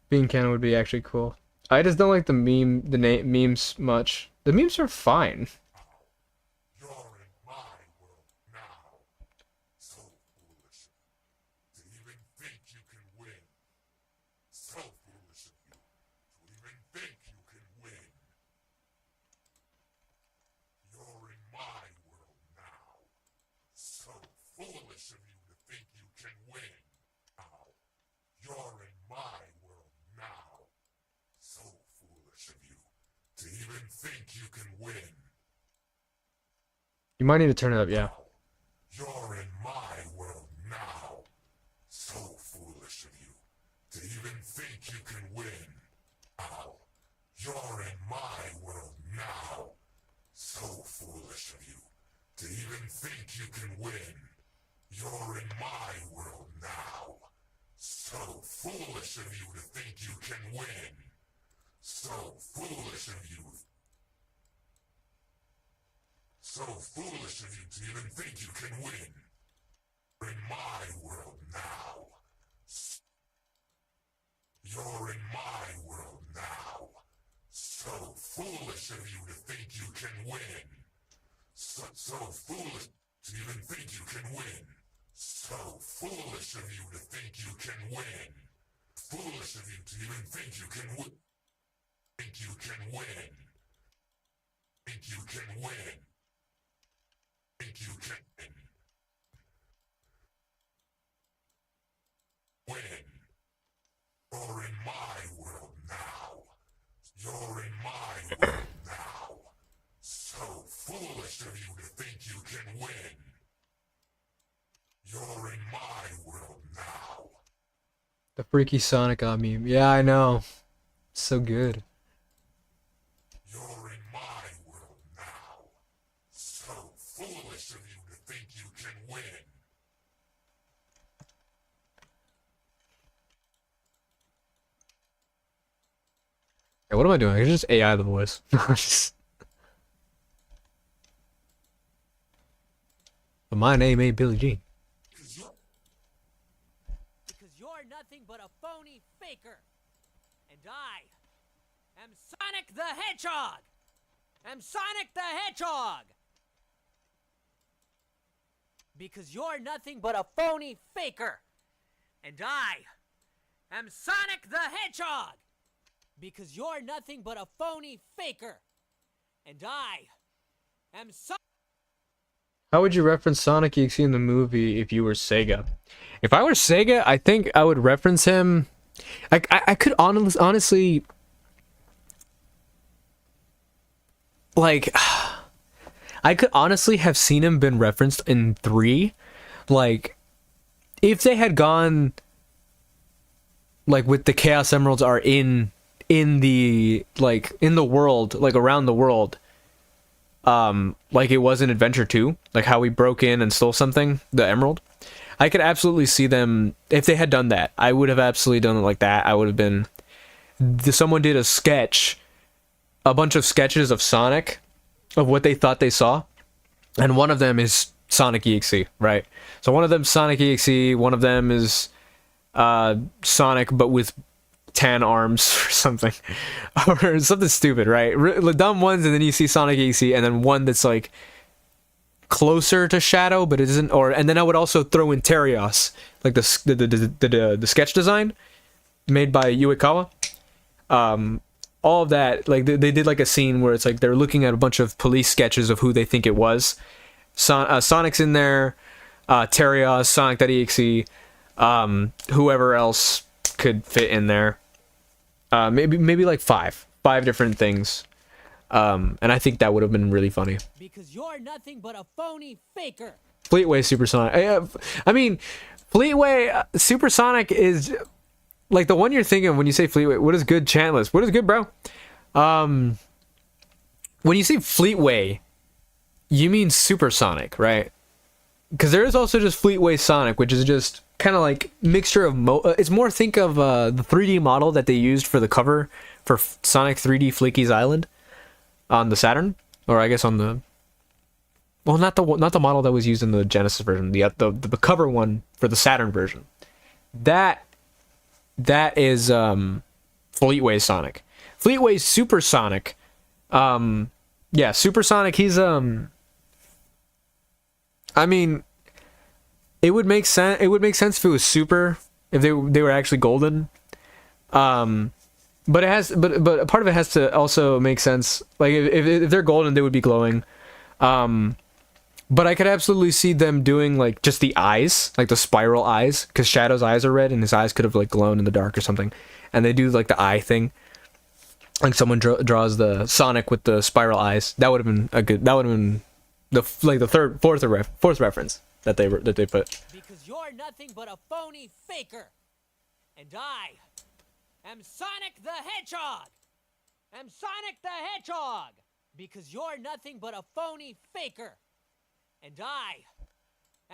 Being canon would be actually cool. I just don't like the memes much. The memes are fine. You're in my world now. So foolish to even think you can win. So foolish of you to even think you can win. You're in my world now. So foolish of you to think you can win. Now, you're in my world now. So foolish of you to even think you can win. You might need to turn it up, yeah. You're in my world now. So foolish of you to even think you can win. Now, you're in my world now. So foolish of you to even think you can win. You're in my world now. So foolish of you to think you can win. So foolish of you. So foolish of you to even think you can win. You're in my world now. You're in my world now. So foolish of you to think you can win. So foolish to even think you can win. So foolish of you to think you can win. Foolish of you to even think you can win. Think you can win. Think you can win. Think you can win. You're in my world now. You're in my world now. So foolish of you to think you can win. You're in my world now. The freaky Sonic meme. Yeah, I know. So good. You're in my world now. So foolish of you to think you can win. Hey, what am I doing? I can just AI the voice. But my name ain't Billie Jean. Because you're nothing but a phony faker. And I am Sonic the Hedgehog. I'm Sonic the Hedgehog. Because you're nothing but a phony faker. And I am Sonic the Hedgehog. Because you're nothing but a phony faker. And I am Sonic. How would you reference Sonic EXE in the movie if you were Sega? If I were Sega, I think I would reference him. I could honestly, like, I could honestly have seen him been referenced in 3. Like, if they had gone, like, with the Chaos Emeralds are in the, like, in the world, like, around the world, like it was in Adventure 2, like how we broke in and stole something, the emerald. I could absolutely see them, if they had done that, I would have absolutely done it like that. I would have been, someone did a sketch, a bunch of sketches of Sonic, of what they thought they saw, and one of them is Sonic EXE, right? So one of them is Sonic EXE, one of them is Sonic but with tan arms or something, or something stupid, right? Dumb ones, and then you see Sonic EXE, and then one that's like closer to Shadow, but it isn't. Or and then I would also throw in Terios, like the sketch design made by Uekawa. All of that, like they did like a scene where it's like they're looking at a bunch of police sketches of who they think it was. Sonic's in there, Terios, Sonic.exe, whoever else could fit in there. Maybe like five different things, and I think that would have been really funny. Because you're nothing but a phony faker. Fleetway Supersonic. I mean, Fleetway Supersonic is like the one you're thinking of when you say Fleetway. What is good, Chantless? What is good, bro? When you say Fleetway, you mean Supersonic, right? Because there is also just Fleetway Sonic, which is just kind of like mixture of it's more, think of the 3D model that they used for the cover for Sonic 3D Fleeky's Island on the Saturn, or I guess on the, well, not the model that was used in the Genesis version, the cover one for the Saturn version. That is Fleetway Sonic. Fleetway Supersonic. Yeah, Supersonic, he's I mean, it would make sense if it was super, if they were actually golden. But it has, but a part of it has to also make sense. Like if they're golden, they would be glowing. But I could absolutely see them doing like just the eyes, like the spiral eyes, because Shadow's eyes are red, and his eyes could have like glown in the dark or something. And they do like the eye thing, like someone draws the Sonic with the spiral eyes. That would have been a good. That would have been the fourth reference that they put. Because you're nothing but a phony faker. And I am Sonic the Hedgehog. I'm Sonic the Hedgehog. Because you're nothing but a phony faker. And I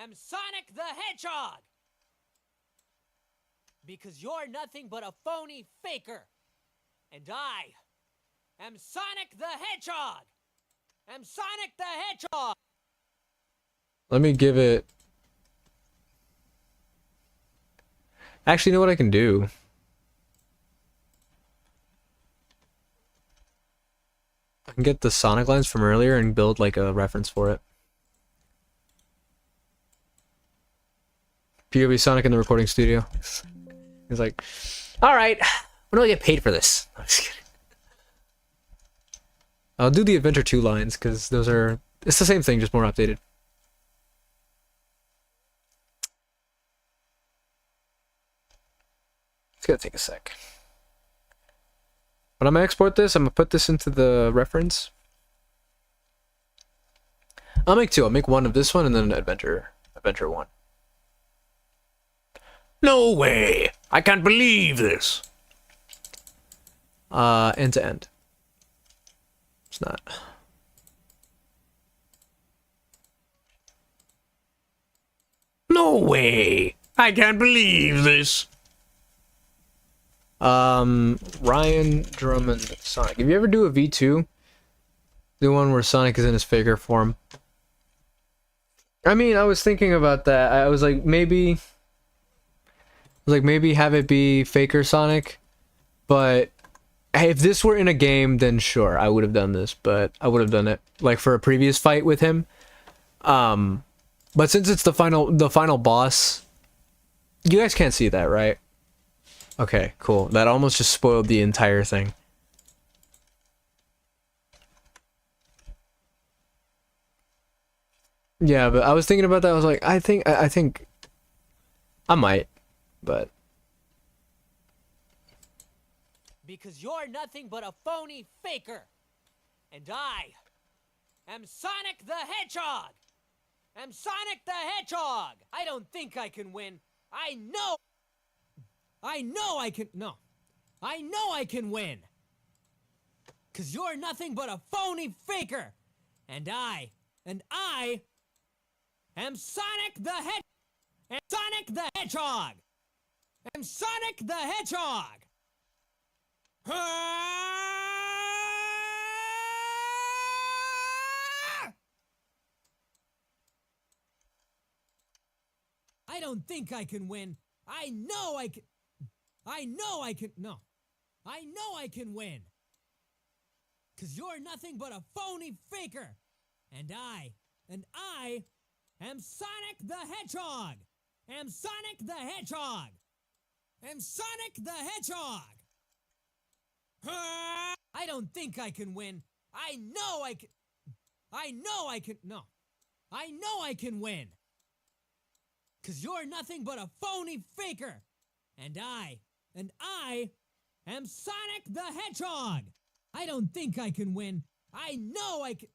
am Sonic the Hedgehog. Because you're nothing but a phony faker. And I am Sonic the Hedgehog. I'm Sonic the Hedgehog. Let me give it. Actually, you know what I can do? I can get the Sonic lines from earlier and build like a reference for it. POV Sonic in the recording studio. He's like, all right, when do I get paid for this? I'm just kidding. I'll do the Adventure 2 lines because those are, it's the same thing, just more updated. It's gonna take a sec. But I'm gonna export this. I'm gonna put this into the reference. I'll make two. I'll make one of this one and then an Adventure 1. No way! I can't believe this. End to end. It's not. No way! I can't believe this. Ryan Drummond Sonic. If you ever do a V2, the one where Sonic is in his faker form. I mean, I was thinking about that. I was like, maybe have it be faker Sonic, but hey, if this were in a game, then sure, I would have done this, but I would have done it like for a previous fight with him. But since it's the final boss, you guys can't see that, right? Okay, cool. That almost just spoiled the entire thing. Yeah, but I was thinking about that. I was like, I think I might, but Because you're nothing but a phony faker. And I am Sonic the Hedgehog. I'm Sonic the Hedgehog. I don't think I can win. I know I can. No. I know I can win. Because you're nothing but a phony faker. And I am Sonic the Hedgehog. I'm Sonic the Hedgehog. I don't think I can win. I know I can. No. I know I can win. Because you're nothing but a phony faker. And I am Sonic the Hedgehog. I'm Sonic the Hedgehog. I'm Sonic the Hedgehog. I don't think I can win. I know I can. No. I know I can win. Because you're nothing but a phony faker. And I am Sonic the Hedgehog. I don't think I can win. I know I can.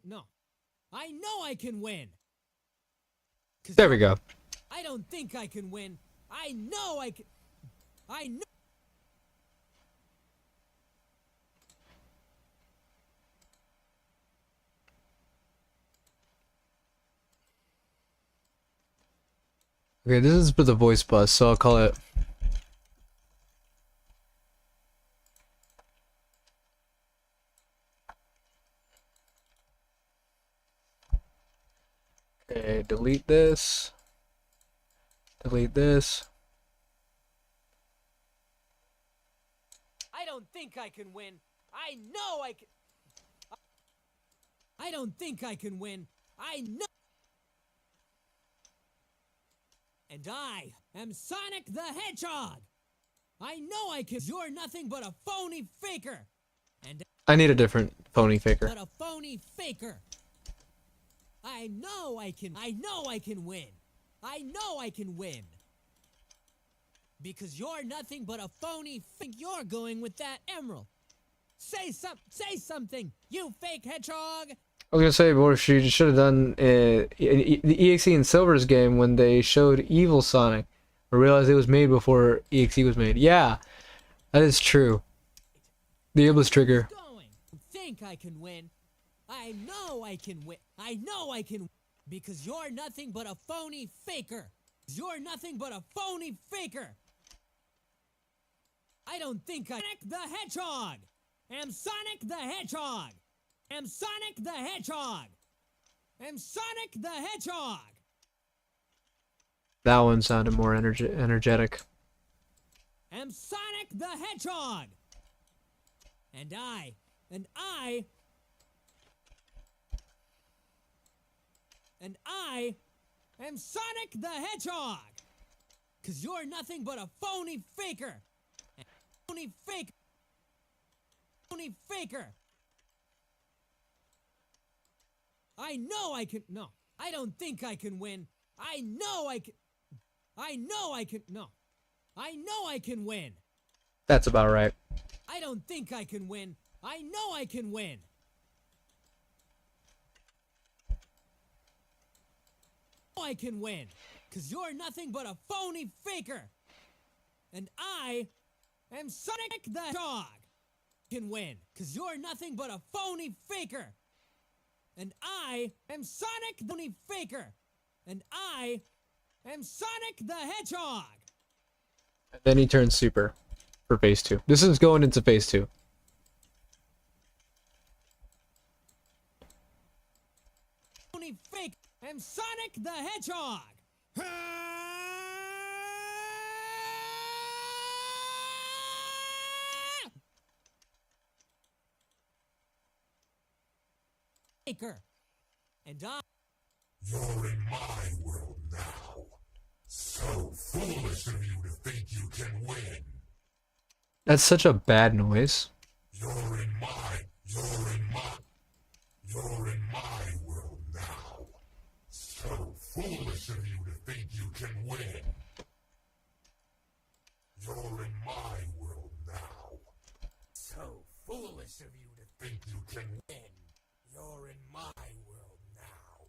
No. I know I can win. there we go. I don't think I can win. I know I can. I know. Okay, this is for the voice bus, so I'll call it Okay, delete this. Delete this. I don't think I can win. I know I can. I don't think I can win. I know. And I am Sonic the Hedgehog. I know I can. You're nothing but a phony faker. And I need a different phony faker. but a phony faker. I know I can. I know I can win. I know I can win. Because you're nothing but a phony. You're going with that emerald. Say something, you fake hedgehog. I was gonna say, what she should have done the EXE and Silver's game when they showed Evil Sonic. I realized it was made before EXE was made. Yeah, that is true. The Iblis trigger. Going. Think I can win. I know I can win. I know I can. Because you're nothing but a phony faker. You're nothing but a phony faker. I don't think I. Sonic the Hedgehog. Am Sonic the Hedgehog. Am Sonic the Hedgehog. Am Sonic the Hedgehog. That one sounded more energetic. Am Sonic the Hedgehog. And I am Sonic the Hedgehog. Cause you're nothing but a phony faker. Phony faker. Phony faker. I know I can. No, I don't think I can win. I know I can. I know I can. No, I know I can win. That's about right. I don't think I can win. I know I can win. I can win. Cause you're nothing but a phony faker. And I am Sonic the Hedgehog. Can win. Cause you're nothing but a phony faker. And I am Sonic the phony faker. And I am Sonic the Hedgehog. And then he turns super for phase 2. This is going into phase 2. Phony fake. I'm Sonic the Hedgehog. Faker. And I. You're in my world now. So foolish of you to think you can win. That's such a bad noise. You're in my world now. So foolish of you to think you can win. You're in my world now. So foolish of you to Think you can win. win. You're in my world now.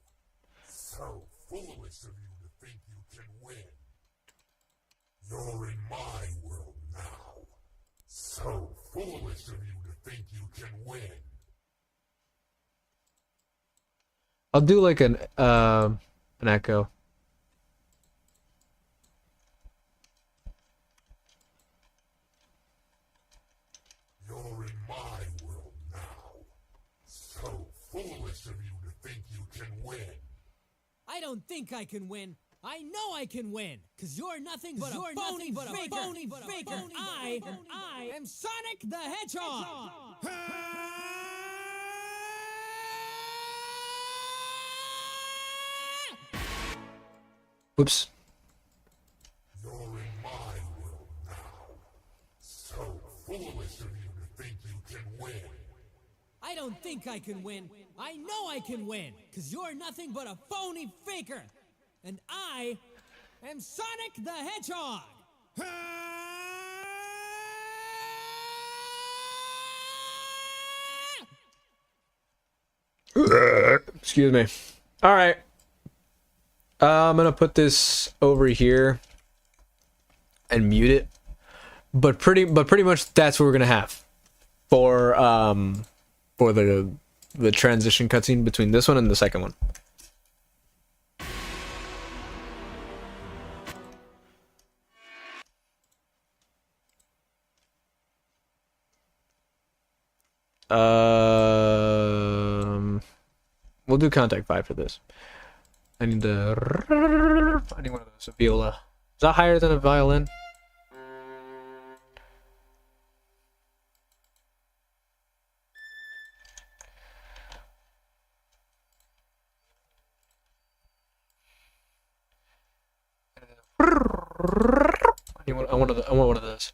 So foolish of you to think you can win. You're in my world now. So foolish of you to think you can win. I'll do like an echo. You're in my world now. So foolish of you to think you can win. I don't think I can win. I know I can win. Cause you're nothing but a phony faker. I am Sonic the Hedgehog. Whoops. You're in my world now. So foolish of you to think you can win. I don't think I can win. I know I can win. Cause you're nothing but a phony faker. And I am Sonic the Hedgehog. Excuse me. All right. I'm gonna put this over here and mute it. But pretty much that's what we're gonna have for the transition cutscene between this one and the second one. We'll do Contact 5 for this. I need one of those. A viola. Is that higher than a violin? I want one of those.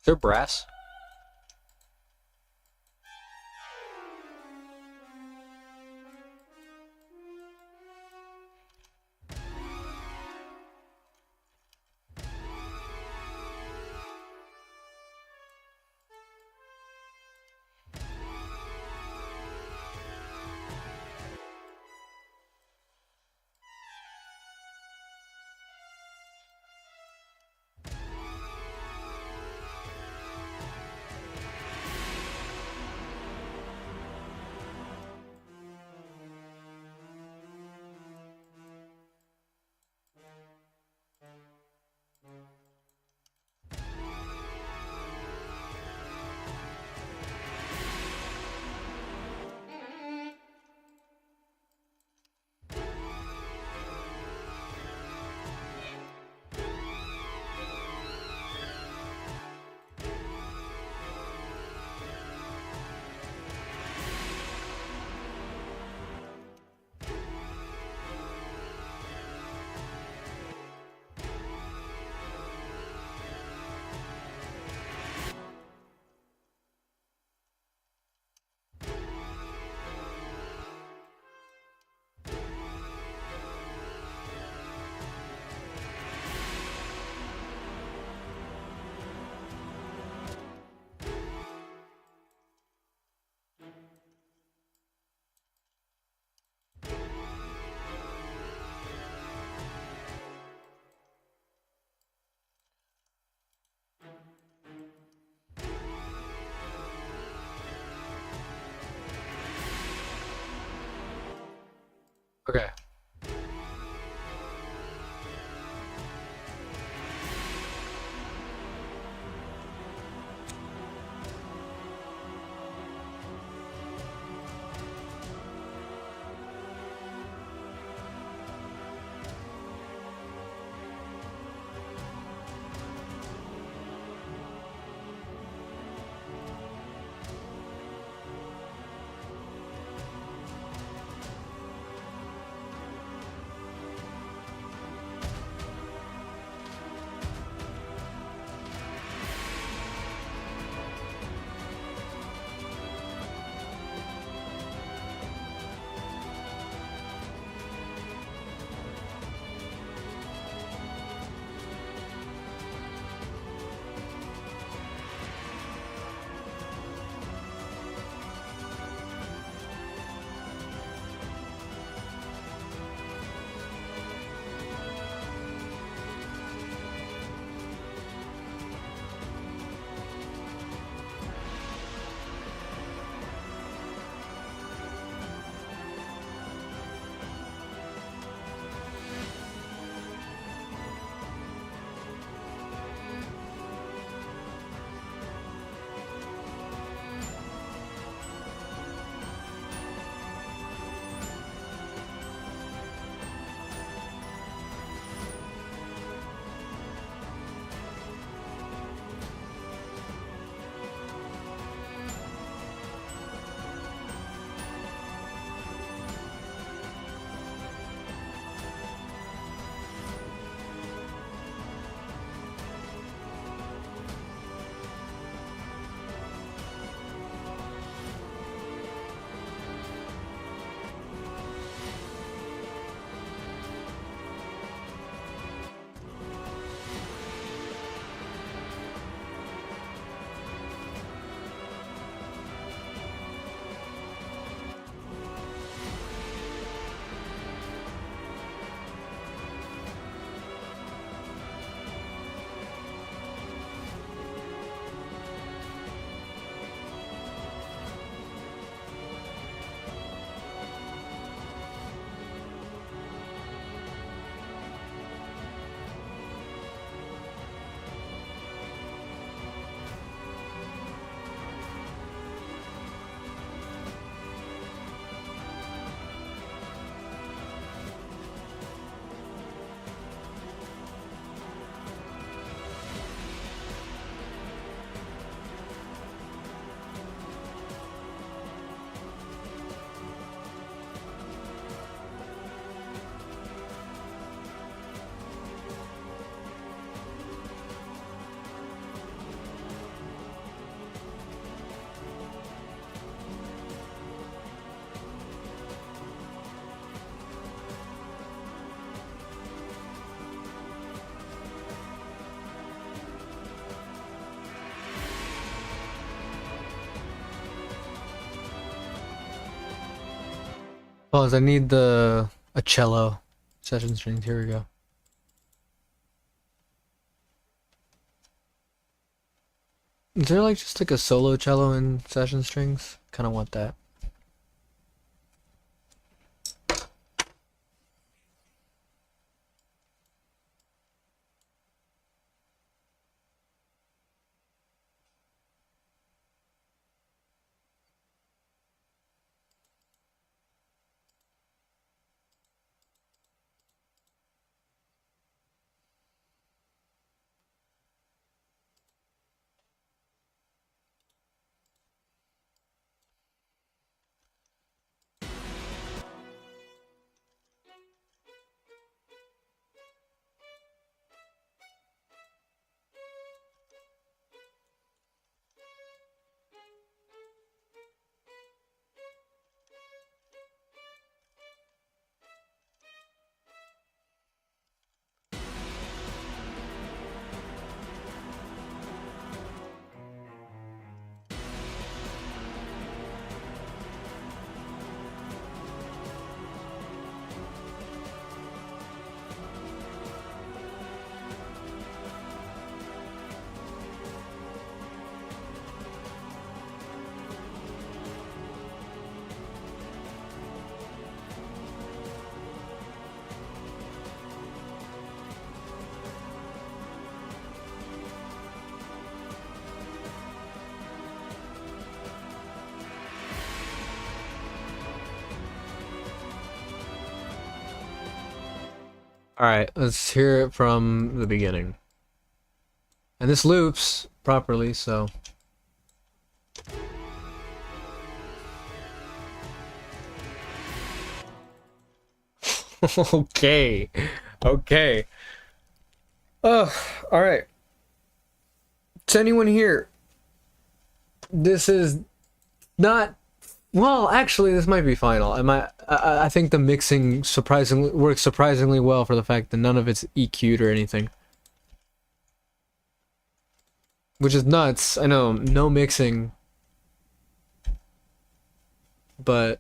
Is there brass? Pause. I need a cello session strings. Here we go. Is there like just like a solo cello in session strings? Kind of want that. Alright, let's hear it from the beginning. And this loops properly, so... Okay. Okay. Alright. To anyone here, this is not... Well, actually, this might be final. I think the mixing works surprisingly well for the fact that none of it's EQ'd or anything. Which is nuts. I know, no mixing. But...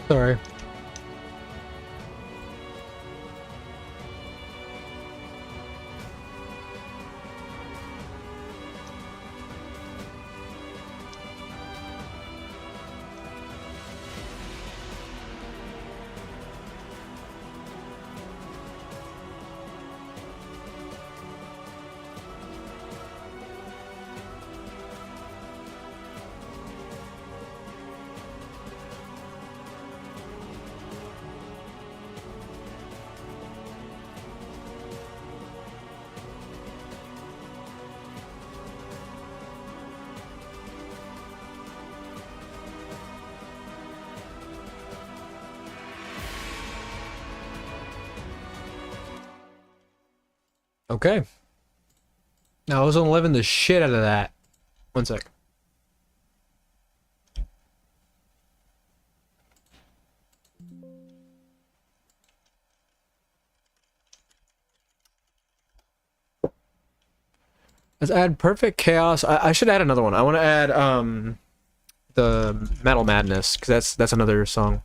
Sorry. Okay. Now I was gonna living the shit out of that. One sec. Let's add Perfect Chaos. I should add another one. I want to add the Metal Madness, because that's another song.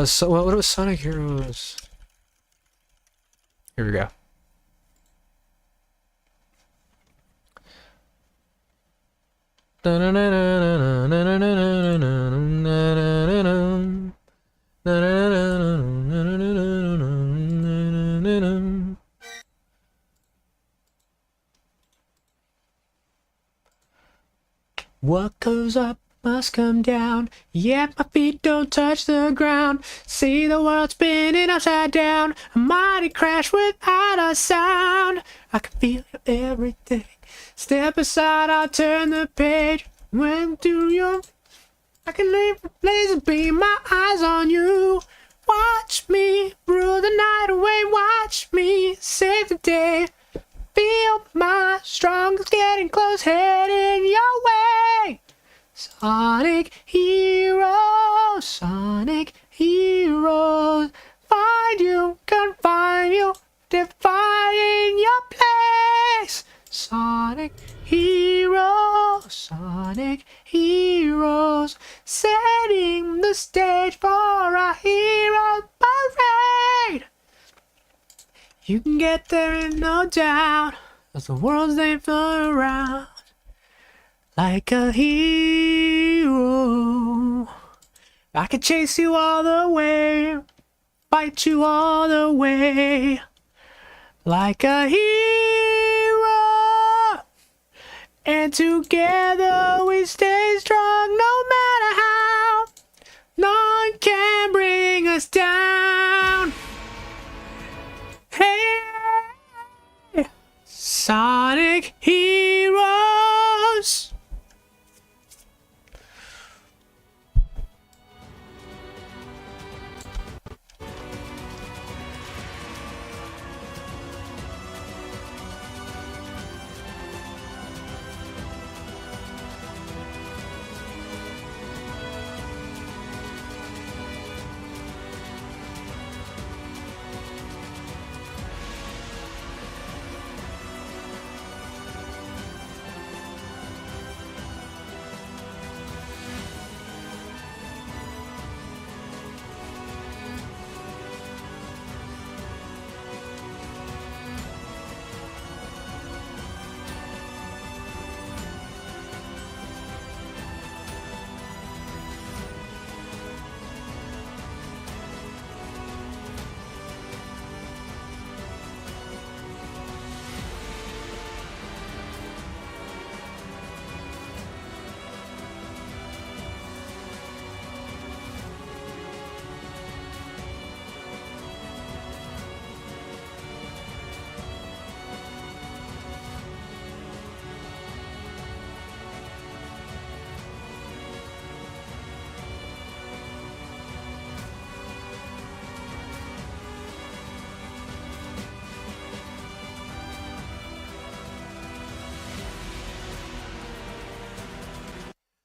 So what was Sonic Heroes? Here we go. What goes up must come down. Yeah, my feet don't touch the ground. See the world spinning upside down. A mighty crash without a sound. I can feel everything. Step aside, I'll turn the page. When do you? I can leave the laser beam my eyes on you. Watch me rule the night away. Watch me save the day. Feel my strongest getting close, heading your way. Sonic heroes, Sonic heroes. Find you, confine you, define your place. Sonic heroes, Sonic heroes. Setting the stage for a hero parade. You can get there in no doubt, as the world's they float around. Like a hero, I could chase you all the way, fight you all the way. Like a hero, and together we stay strong no matter how. None can bring us down. Hey, Sonic heroes.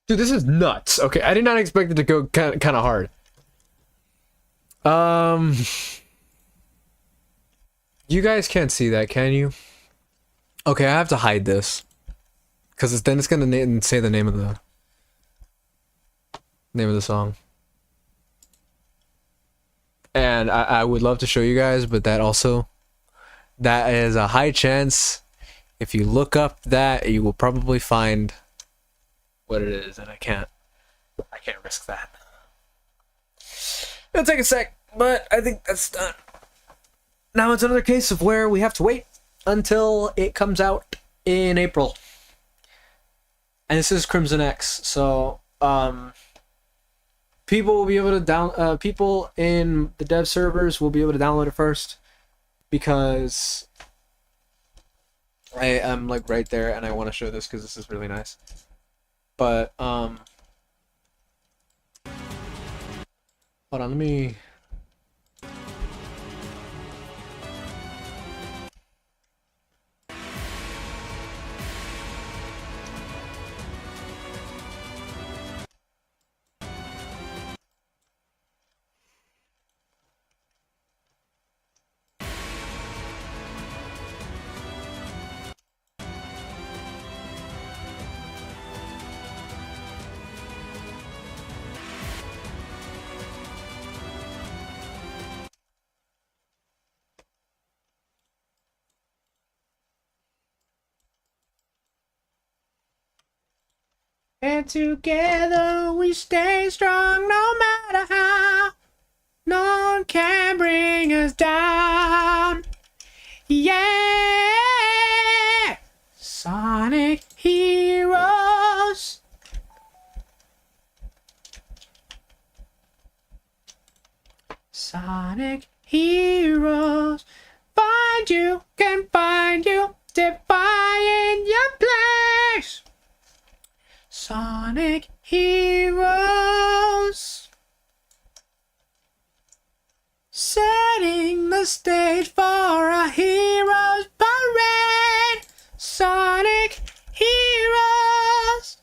Dude, this is nuts. Okay, I did not expect it to go kind of hard. You guys can't see that, can you? Okay, I have to hide this, because then it's gonna say the name of the song. And I would love to show you guys, but that is a high chance. If you look up that, you will probably find what it is, and I can't risk that. It'll take a sec, but I think that's done. Now it's another case of where we have to wait until it comes out in April. And this is Crimson X, so people will be able to people in the dev servers will be able to download it first, because I am like right there and I want to show this because this is really nice. But hold on, let me And together we stay strong no matter how. No one can bring us down. Yeah! Sonic Heroes. Sonic Heroes. Find you, can find you, defying your place. Sonic Heroes. Setting the stage for a hero's parade. Sonic Heroes.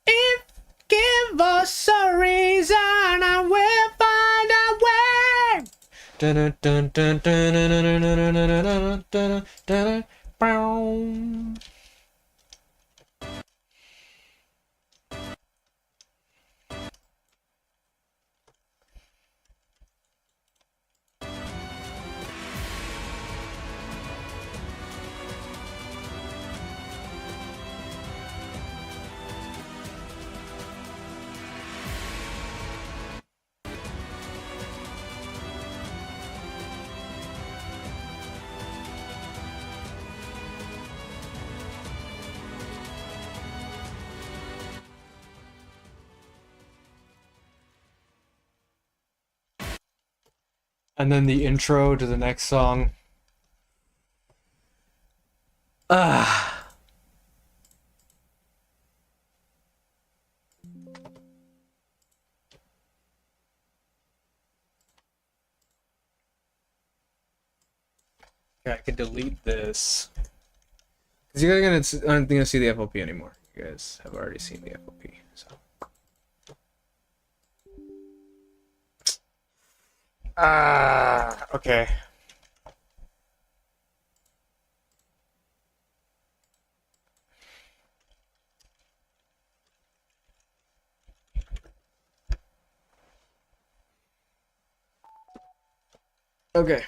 If give us a reason, I will find a way. Dun dun dun dun dun dun dun dun dun dun dun dun. And then the intro to the next song. Ah. Okay, I can delete this. Because you guys aren't gonna see the FOP anymore. You guys have already seen the FOP, so. Okay. Okay.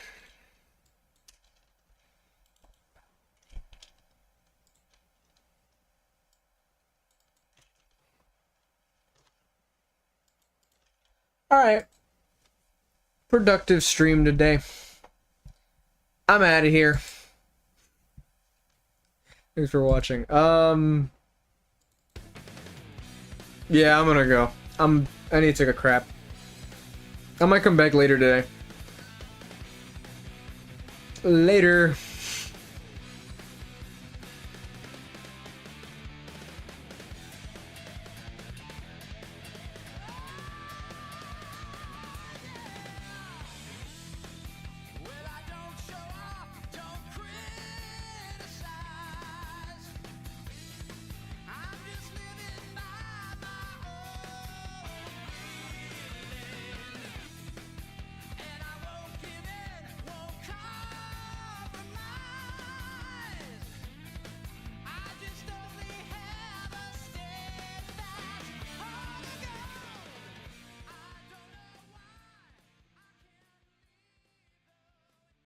All right. Productive stream today. I'm out of here. Thanks for watching. Yeah, I'm gonna go. I need to take a crap. I might come back later today. Later.